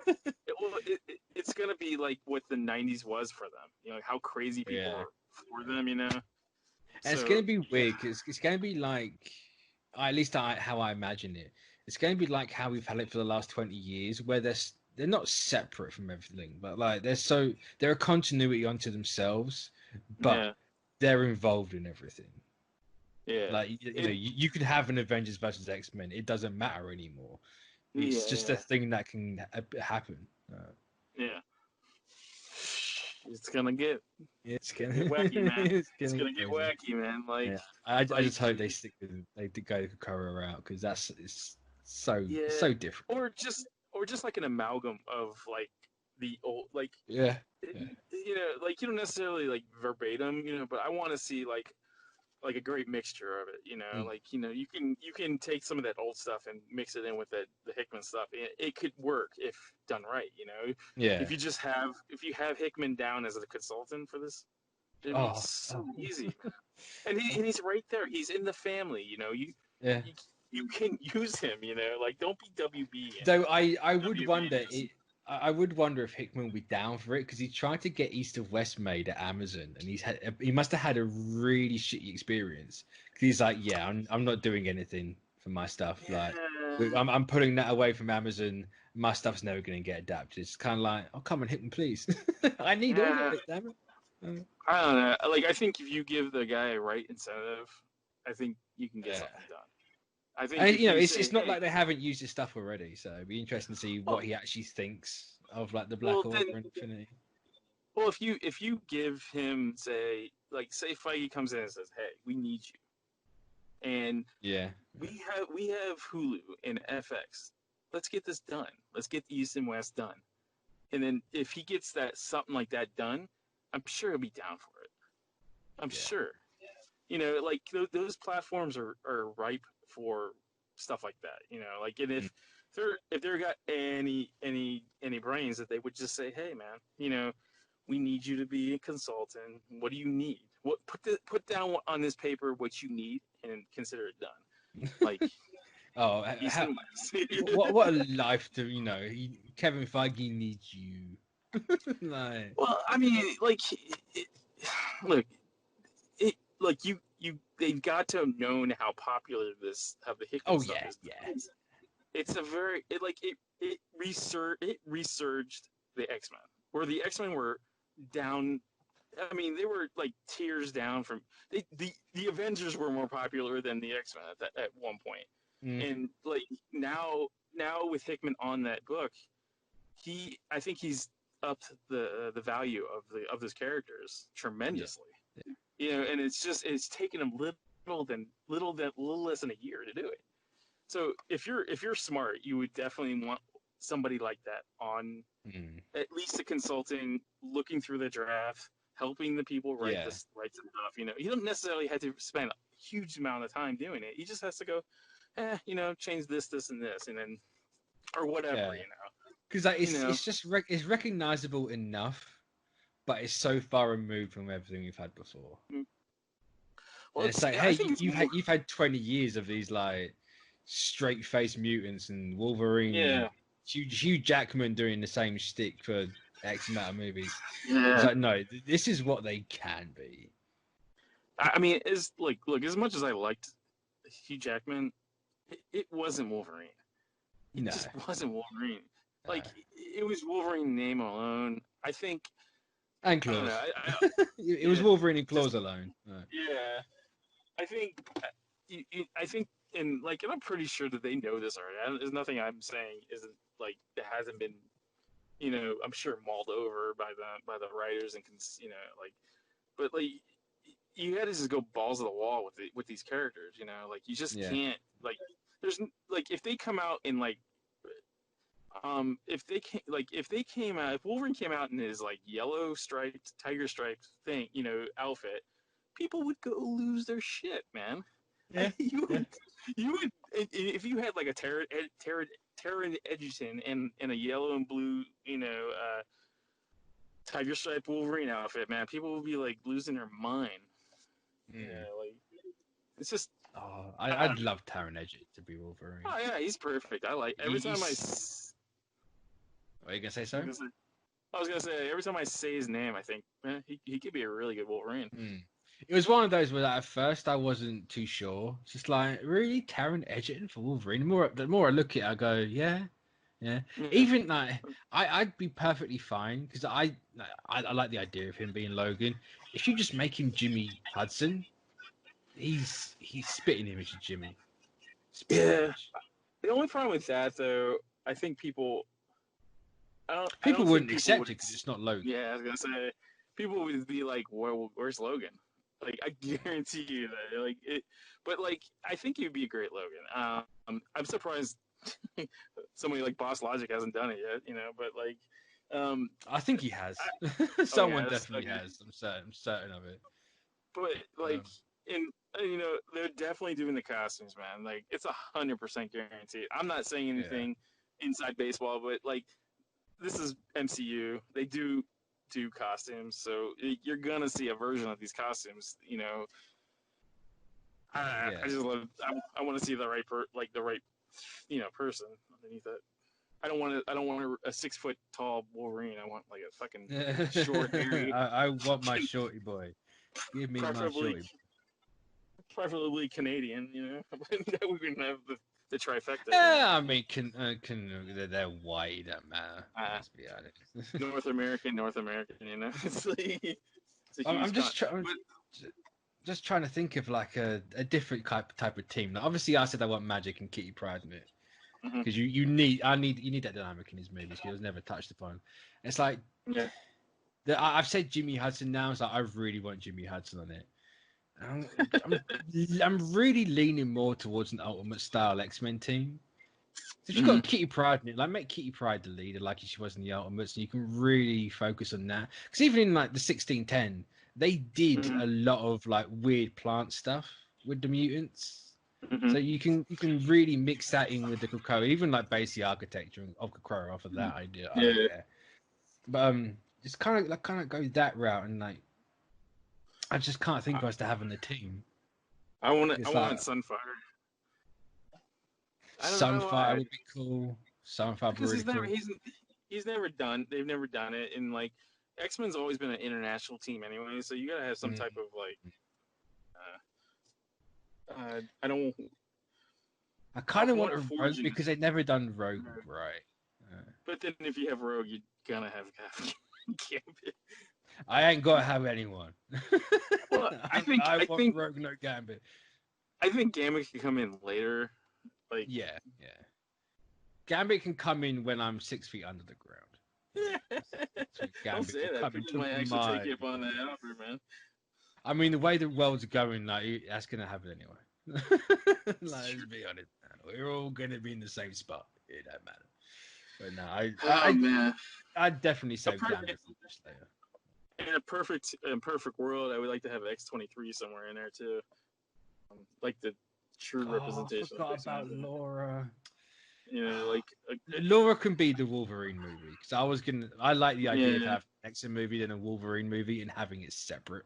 Speaker 2: it's gonna be like what the '90s was for them. How crazy people were for them.
Speaker 1: And it's going to be weird. It's going to be like, at least how I imagine it. It's going to be like how we've had it for the last 20 years, where they're not separate from everything, but like they're a continuity unto themselves, but they're involved in everything.
Speaker 2: Yeah.
Speaker 1: Like you could have an Avengers versus X-Men. It doesnn't matter anymore. It's just a thing that can happen.
Speaker 2: Yeah. It's gonna get
Speaker 1: wacky,
Speaker 2: man. It's gonna get wacky, man. Like,
Speaker 1: I just hope they go the Krakoa route, because it's so different.
Speaker 2: Or just like an amalgam of like the old, like like you don't necessarily like verbatim, but I want to see like like a great mixture of it. Like you can take some of that old stuff and mix it in with the Hickman stuff. It could work if done right.
Speaker 1: Yeah.
Speaker 2: If you have Hickman down as a consultant for this, it'd be so easy. And he's right there. He's in the family.
Speaker 1: Yeah.
Speaker 2: You can use him. Like don't be WB.
Speaker 1: Though I would wonder I would wonder if Hickman would be down for it, because he tried to get East of West made at Amazon, and he must have had a really shitty experience. Because he's like, yeah, I'm not doing anything for my stuff.
Speaker 2: Yeah.
Speaker 1: Like, I'm pulling that away from Amazon. My stuff's never going to get adapted. It's kind of like, oh, come on, Hickman, please. I need all of it, damn it.
Speaker 2: I don't know. Like, I think if you give the guy a right incentive, I think you can get something done. I think
Speaker 1: it's not like they haven't used his stuff already, so it'd be interesting to see what he actually thinks of like the Black Order and Infinity.
Speaker 2: Well, if you give him say Feige comes in and says, "Hey, we need you," and we have Hulu and FX. Let's get this done. Let's get the East and West done. And then if he gets something like that done, I'm sure he'll be down for it. I'm sure. Like those platforms are ripe for stuff like that. Like, and if they're got any brains, that they would just say, hey man, we need you to be a consultant. What do you need? What put down on this paper what you need and consider it done. Like
Speaker 1: what a life to Kevin Feige needs you. Like,
Speaker 2: well, I mean, like look, they've got to have known how popular how the Hickman stuff is. Yeah. It's it resurged the X-Men, where the X-Men were down. I mean, they were like tiers down from the Avengers were more popular than the X-Men at one point. And like now with Hickman on that book, I think he's upped the value of those characters tremendously. And it's taken him little less than a year to do it. So if you're smart, you would definitely want somebody like that on at least a consulting, looking through the draft, helping the people write stuff. He doesn't necessarily have to spend a huge amount of time doing it. He just has to go, change this, and this, and then or whatever,
Speaker 1: Because it's just it's recognizable enough. But it's so far removed from everything we've had before. Well, it's like, hey, you've had 20 years of these like straight-faced mutants and Wolverine, Hugh Jackman doing the same shtick for X amount of movies. Yeah. It's like, no, this is what they can be.
Speaker 2: I mean, look, as much as I liked Hugh Jackman, it wasn't Wolverine. It just wasn't Wolverine. Like, it was Wolverine name alone. I think.
Speaker 1: And claws. It was Wolverine and claws alone. Right.
Speaker 2: Yeah, I think, and I'm pretty sure that they know this already. There's nothing I'm saying isn't like that hasn't been, I'm sure mauled over by the writers and but you had to just go balls to the wall with these characters. You just can't there's if they come out in if Wolverine came out in his yellow striped, tiger striped thing, outfit, people would go lose their shit, man.
Speaker 1: Yeah.
Speaker 2: You would if you had a Taron Egerton in a yellow and blue, tiger striped Wolverine outfit, man, people would be losing their mind. It's just.
Speaker 1: Oh, I'd love Taron Egerton to be Wolverine.
Speaker 2: Oh yeah, he's perfect. Every time I.
Speaker 1: What are you gonna say, sir?
Speaker 2: I was gonna say every time I say his name, I think he could be a really good Wolverine.
Speaker 1: It was one of those where at first I wasn't too sure. It's just really Taron Egerton for Wolverine. The more I look at it, I go, yeah. Even I'd be perfectly fine because I like the idea of him being Logan. If you just make him Jimmy Hudson, he's spitting image of Jimmy.
Speaker 2: The only problem with that, though, I think people.
Speaker 1: People wouldn't accept it because it's not Logan.
Speaker 2: Yeah, I was gonna say people would be like, "Well, where's Logan?" I guarantee you that. But I think he'd be a great Logan. I'm surprised somebody like Boss Logic hasn't done it yet. But
Speaker 1: I think he has. Someone definitely has. I'm certain of it.
Speaker 2: But and you know, they're definitely doing the costumes, man. Like, it's 100% guaranteed. I'm not saying anything inside baseball, but like, this is MCU. They do costumes, so you're gonna see a version of these costumes. You know, I just love. I want to see the right person underneath it. I don't want a 6 foot tall Wolverine. I want like a fucking short, hairy.
Speaker 1: I want my shorty boy. Give me my shorty.
Speaker 2: Preferably Canadian, you know. We can have the trifecta.
Speaker 1: Yeah, I mean, they're white, don't matter. Let's be honest.
Speaker 2: North American, you know. It's like,
Speaker 1: I'm just trying to think of like a different type of team. Like, obviously, I said I want Magic and Kitty Pryde in it because you need that dynamic in his movies because it was never touched upon. It's like I've said Jimmy Hudson now. It's like I really want Jimmy Hudson on it. I'm really leaning more towards an Ultimate style X-Men team. So if you've got Kitty Pryde in it, like make Kitty Pryde the leader, like she was in the Ultimates, and you can really focus on that. Because even in like the 1610, they did a lot of like weird plant stuff with the mutants. So you can really mix that in with the Krakoa, even like base the architecture of Krakoa off of that idea. I don't care. But it's kind of go that route, and like I just can't think of us to have in the team.
Speaker 2: I want Sunfire.
Speaker 1: Sunfire would be cool. Sunfire
Speaker 2: because
Speaker 1: really cool.
Speaker 2: He's never done. They've never done it, and like X-Men's always been an international team anyway. So you gotta have some type of like. I
Speaker 1: kind of want a Rogue because they've never done Rogue right.
Speaker 2: But then if you have Rogue, you're gonna have Gambit.
Speaker 1: I ain't got to have anyone.
Speaker 2: Well, I think
Speaker 1: Rogue, no Gambit.
Speaker 2: I think Gambit can come in later. Like
Speaker 1: Gambit can come in when I'm 6 feet under the ground.
Speaker 2: Don't say that. People might actually take you up on that offer, man.
Speaker 1: I mean, the way the world's going, like that's gonna happen anyway. Let's be honest, man. We're all gonna be in the same spot. It don't matter. But no, I'd definitely say Gambit later.
Speaker 2: In a perfect world, I would like to have X-23 somewhere in there too, like the true representation.
Speaker 1: I forgot about Laura.
Speaker 2: You know, like
Speaker 1: Laura can be the Wolverine movie because I like the idea of having an X-Men movie then a Wolverine movie and having it separate.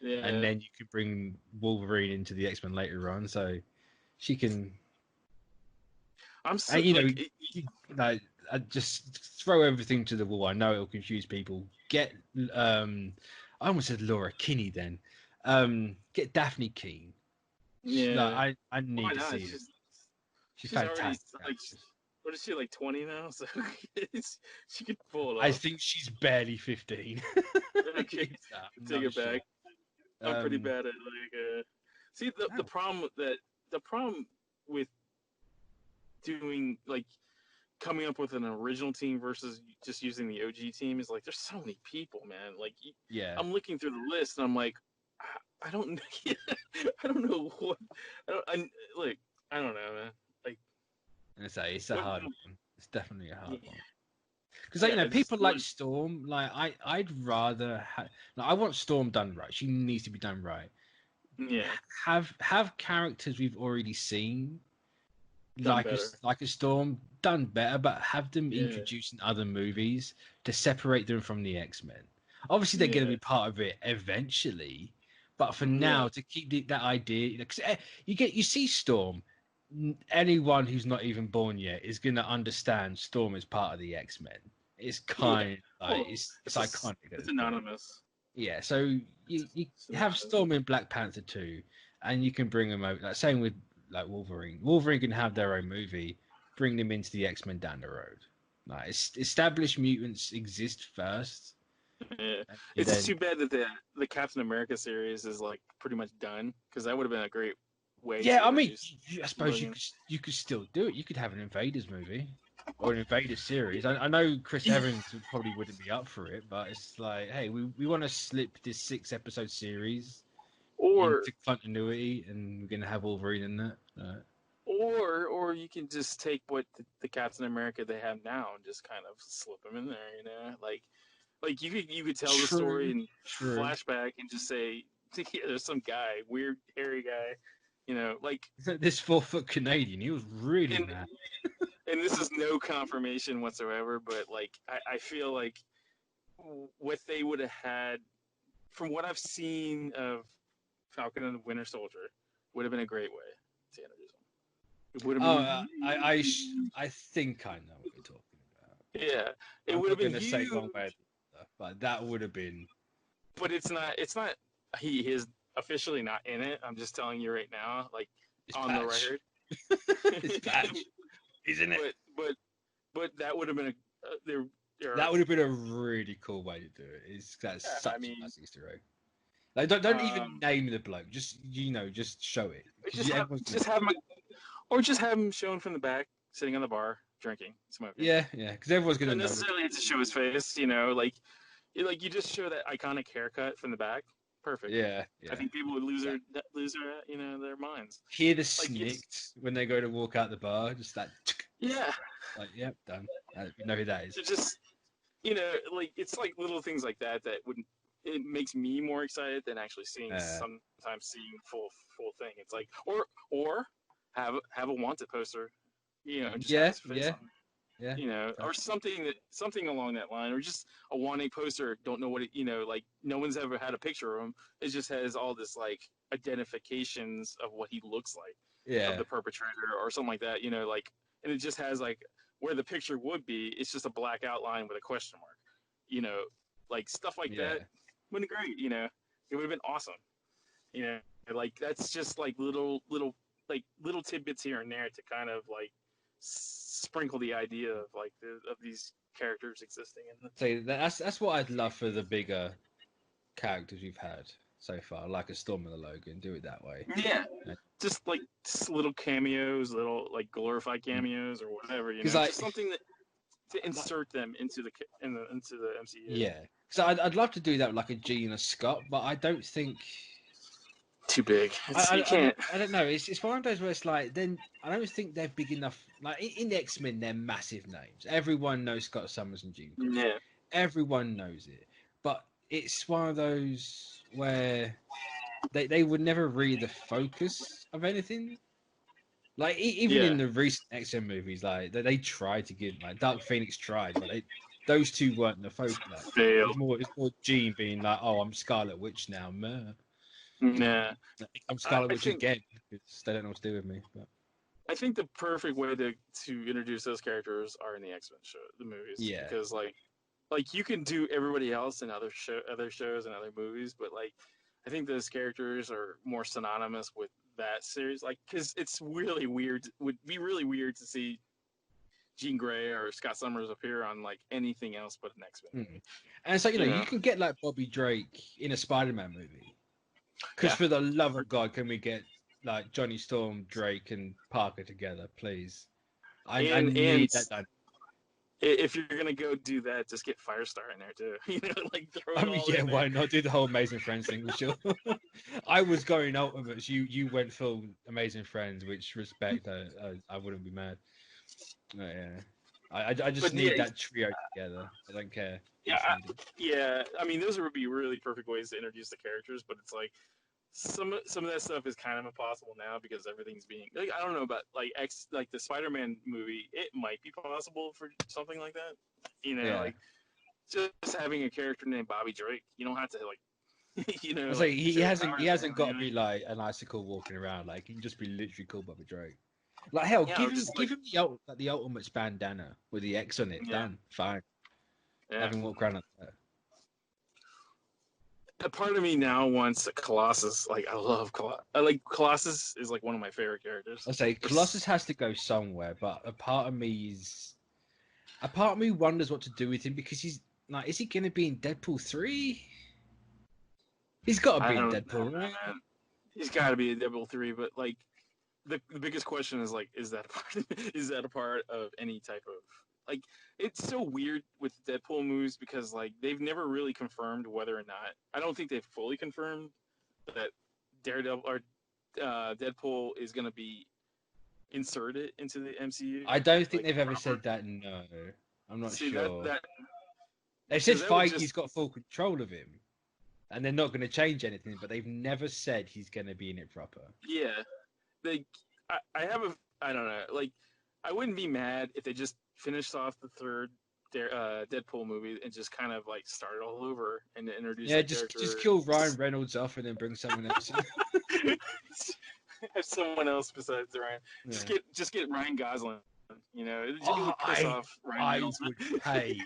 Speaker 1: Yeah. And then you could bring Wolverine into the X-Men later on, so she can. I just throw everything to the wall. I know it'll confuse people. Get I almost said Laura Kinney then. Get Daphne Keane.
Speaker 2: Yeah,
Speaker 1: I need to see it. She's fantastic.
Speaker 2: Already, what is she, like 20 now? So she could pull it off.
Speaker 1: I think she's barely 15.
Speaker 2: Okay, take it back. I'm pretty bad at like. See the problem with doing like coming up with an original team versus just using the OG team is like there's so many people, man. Like I'm looking through the list and I'm like I don't know what I don't know, man. Like
Speaker 1: it's a hard one. It's definitely a hard one. Because people like Storm. Like I'd rather I want Storm done right. She needs to be done right.
Speaker 2: Yeah.
Speaker 1: Have characters we've already seen, like a Storm, done better, but have them introduced in other movies to separate them from the X-Men. Obviously, they're going to be part of it eventually, but for now, to keep that idea, because you see Storm. Anyone who's not even born yet is going to understand Storm is part of the X-Men. It's kind of like it's iconic.
Speaker 2: It's anonymous.
Speaker 1: Yeah, so you have Storm in Black Panther 2, and you can bring them over. Like, same with like Wolverine. Wolverine can have their own movie, bring them into the X-Men down the road. Like established mutants exist first.
Speaker 2: Yeah. It's too bad that the Captain America series is like pretty much done because that would have been a great way.
Speaker 1: Yeah, I mean, I suppose you could still do it. You could have an Invaders movie or an Invaders series. I know Chris Evans probably wouldn't be up for it, but it's like, hey, we want to slip this 6-episode series into continuity, and we're gonna have Wolverine in that.
Speaker 2: Or you can just take what the Captain America they have now and just kind of slip him in there, you know, like you could tell the story in flashback and just say there's some guy, weird hairy guy, like
Speaker 1: this 4-foot Canadian. He was really
Speaker 2: and,
Speaker 1: mad.
Speaker 2: and this is no confirmation whatsoever, but like I feel like what they would have had, from what I've seen of Falcon and the Winter Soldier, would have been a great way to introduce him. It would have been.
Speaker 1: I think I know what you're talking about.
Speaker 2: Yeah, it would have been
Speaker 1: huge.
Speaker 2: Say
Speaker 1: one way, but that would have been.
Speaker 2: But it's not. It's not. He is officially not in it. I'm just telling you right now, like
Speaker 1: it's
Speaker 2: on
Speaker 1: Patch.
Speaker 2: the record.
Speaker 1: It's Patch. He's in it.
Speaker 2: But that would have been
Speaker 1: that would have been a really cool way to do it. That's such a nice Easter egg. Like, don't even name the bloke. Just show it.
Speaker 2: Just have him shown from the back, sitting on the bar, drinking, smoking.
Speaker 1: Yeah, because everyone's gonna know.
Speaker 2: Necessarily to show his face, like you just show that iconic haircut from the back. Perfect.
Speaker 1: Yeah.
Speaker 2: I think people would lose their minds.
Speaker 1: Hear the snicked when they go to walk out the bar, just that.
Speaker 2: Yeah.
Speaker 1: Like, yep, done. You know who that is.
Speaker 2: So just it's like little things like that wouldn't. It makes me more excited than actually seeing full thing. It's like or have a wanted poster, just or something along that line, or just a wanted poster. Don't know what it, like no one's ever had a picture of him. It just has all this like identifications of what he looks like, of the perpetrator or something like that, and it just has like where the picture would be. It's just a black outline with a question mark, like stuff like that. Would have been great, it would have been awesome, like that's just like little tidbits here and there to kind of like sprinkle the idea of like of these characters existing.
Speaker 1: So that's what I'd love for the bigger characters we've had so far, like a Storm and a Logan. Do it that way.
Speaker 2: Yeah, just little cameos, little like glorified cameos or whatever, just something that to insert them into the MCU.
Speaker 1: Yeah. So I'd love to do that with like a G and a Scott, but I don't think
Speaker 2: too big. You can't.
Speaker 1: I don't know. It's one of those where it's like then I don't think they're big enough. Like in X-Men, they're massive names. Everyone knows Scott Summers and Jean Grey.
Speaker 2: Yeah.
Speaker 1: Everyone knows it, but it's one of those where they would never really the focus of anything. Like even in the recent X-Men movies, like they tried to give like Dark Phoenix tried, but those two weren't the focus. Like, it's more Jean being like, "Oh, I'm Scarlet Witch now, man."
Speaker 2: Nah,
Speaker 1: I'm Scarlet Witch again because they don't know what to do with me. But
Speaker 2: I think the perfect way to introduce those characters are in the X-Men the movies.
Speaker 1: Yeah,
Speaker 2: because like you can do everybody else in other shows and other movies, but like I think those characters are more synonymous with that series. Like, because it's really weird. Would be really weird to see Jean Grey or Scott Summers appear on like anything else but an X-Men movie.
Speaker 1: And it's like you can get like Bobby Drake in a Spider-Man movie. Because for the love of God, can we get like Johnny Storm, Drake, and Parker together, please? I need that done.
Speaker 2: If you're gonna go do that, just get Firestar in there too. Like throw it all in there.
Speaker 1: Why not do the whole Amazing Friends thing? Sure. I was going Ultimates. You went full Amazing Friends, which respect. I wouldn't be mad. I just need that trio together. I don't care.
Speaker 2: Yeah. I mean, those would be really perfect ways to introduce the characters, but it's like some of that stuff is kind of impossible now because everything's being like I don't know about like the Spider-Man movie. It might be possible for something like that. Like just having a character named Bobby Drake. You don't have to like.
Speaker 1: He hasn't got to be like an icicle walking around. Like he can just be literally called Bobby Drake. Like hell, give him the Ultimates bandana with the X on it. Yeah. Done, fine. Yeah. Having walked around like that.
Speaker 2: A part of me now wants a Colossus. Like I love Colossus. Colossus is like one of my favorite characters.
Speaker 1: I say Colossus has to go somewhere, but a part of me wonders what to do with him because he's like, is he going to be in Deadpool 3? He's got to be in Deadpool, right?
Speaker 2: He's got to be in Deadpool 3, but like the biggest question is like, is that a part of any type of like? It's so weird with Deadpool movies because like they've never really confirmed whether or not. I don't think they've fully confirmed that Daredevil or Deadpool is going to be inserted into the MCU.
Speaker 1: I don't think they've ever said that. No, I'm not sure. They said Feige's got full control of him. and they're not going to change anything. But they've never said he's going to be in it proper.
Speaker 2: Yeah, I have a, I don't know, like, I wouldn't be mad if they just finished off the third Deadpool movie and just kind of like started all over and introduce
Speaker 1: Yeah,
Speaker 2: that
Speaker 1: just
Speaker 2: character.
Speaker 1: kill Ryan Reynolds off and then bring someone else in.
Speaker 2: Have someone else besides Ryan.
Speaker 1: Yeah.
Speaker 2: Just get Ryan Gosling. You know, it would piss off Ryan
Speaker 1: I
Speaker 2: Reynolds.
Speaker 1: would pay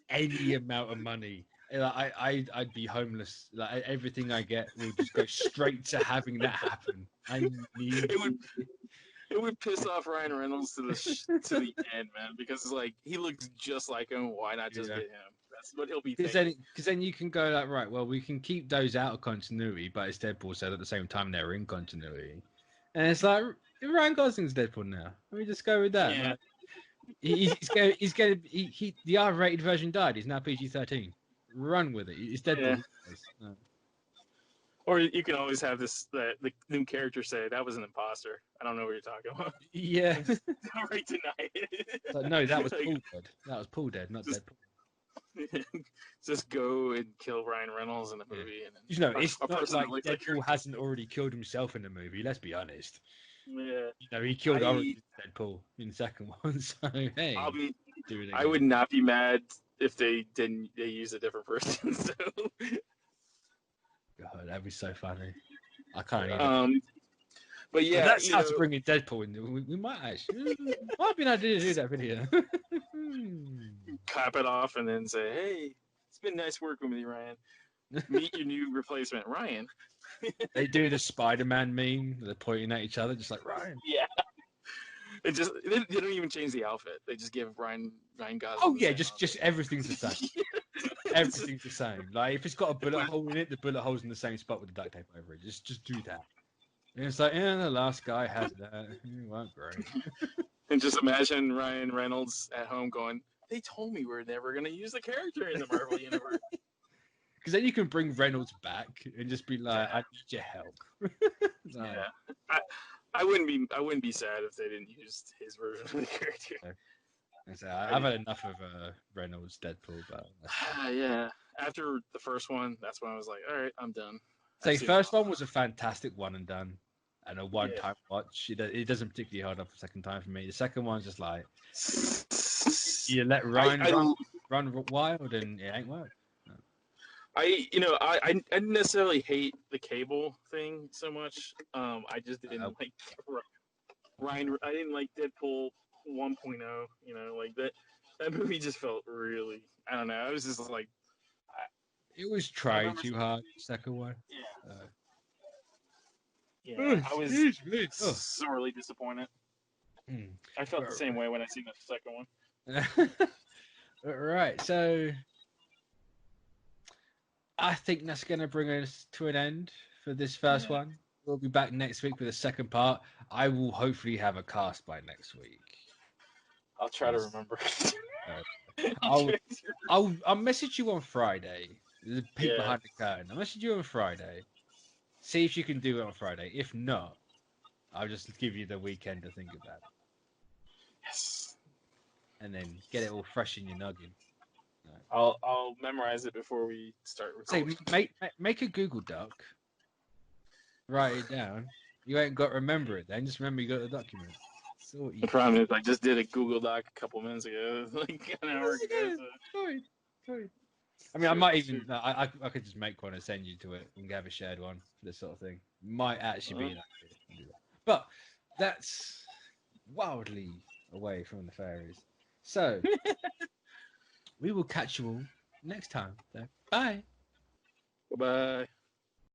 Speaker 1: any amount of money. Like, I'd be homeless. Like everything I get will just go straight to having that happen. I need
Speaker 2: it would piss off Ryan Reynolds to the end, man, because it's like he looks just like him. Why not just get him? That's what he'll be thinking.
Speaker 1: Because then you can go like, right, well, we can keep those out of continuity, but it's Deadpool, so at the same time they're in continuity. And it's like Ryan Gosling's Deadpool now. Let me just go with that.
Speaker 2: Yeah.
Speaker 1: Like, the R-rated version died. He's now PG-13. Run with it. It's Deadpool.
Speaker 2: Yeah. Or you can always have the new character say, that was an imposter. I don't know what you're talking about.
Speaker 1: Yeah.
Speaker 2: Right tonight.
Speaker 1: Like, no, that was Paul dead. That was Paul dead, not Deadpool.
Speaker 2: Just go and kill Ryan Reynolds in the movie. And
Speaker 1: it's not like Deadpool hasn't already killed himself in the movie, let's be honest.
Speaker 2: Yeah.
Speaker 1: He killed Deadpool in the second one, so hey.
Speaker 2: I would not be mad if they use a different person. So.
Speaker 1: God, that'd be so funny. I can't even.
Speaker 2: But yeah,
Speaker 1: that's how to bring in Deadpool in. We might actually. Might be an idea to do that video.
Speaker 2: Clap it off and then say, "Hey, it's been nice working with you, Ryan. Meet your new replacement, Ryan."
Speaker 1: They do the Spider-Man meme. They're pointing at each other, just like Ryan.
Speaker 2: Yeah. They don't even change the outfit. They just give Ryan Gosling.
Speaker 1: Oh yeah, just everything's the same. Everything's the same. Like if it's got a bullet hole in it, the bullet hole's in the same spot with the duct tape over it. Just do that. And it's like, the last guy has that. It won't great.
Speaker 2: And just imagine Ryan Reynolds at home going, "They told me we're never gonna use the character in the Marvel universe."
Speaker 1: Because then you can bring Reynolds back and just be like, "I need your help."
Speaker 2: Yeah, I wouldn't be sad if they didn't use his version of the character.
Speaker 1: I've had enough of Reynolds Deadpool, but
Speaker 2: yeah. After the first one, that's when I was like, all right, I'm done.
Speaker 1: So the first one was a fantastic one and done, and a one-time watch. It doesn't particularly hold up a second time for me. The second one's just like you let Ryan run wild, and it ain't work.
Speaker 2: I didn't necessarily hate the Cable thing so much. I just didn't like Ryan. I didn't like Deadpool 1.0. You know, like that movie just felt really. I don't know. I was just like.
Speaker 1: It was trying too hard. Second one.
Speaker 2: Yeah. I was sorely disappointed. I felt the same way when I seen the second one.
Speaker 1: Right. So. I think that's going to bring us to an end for this first one. We'll be back next week with the second part. I will hopefully have a cast by next week.
Speaker 2: I'll try to remember.
Speaker 1: I'll message you on Friday. The peek behind the curtain. I'll message you on Friday. See if you can do it on Friday. If not, I'll just give you the weekend to think about it.
Speaker 2: Yes.
Speaker 1: And then get it all fresh in your noggin.
Speaker 2: I'll memorize it before we start recording.
Speaker 1: Say, make a Google Doc. Write it down. You ain't got to remember it then. Just remember you got the document.
Speaker 2: The problem is I just did a Google Doc a couple minutes ago. Like an hour ago.
Speaker 1: Sorry. I mean, I might even... I could just make one and send you to it and have a shared one for this sort of thing. Might actually be an idea. But that's wildly away from the fairies. So... We will catch you all next time. So, bye.
Speaker 2: Bye.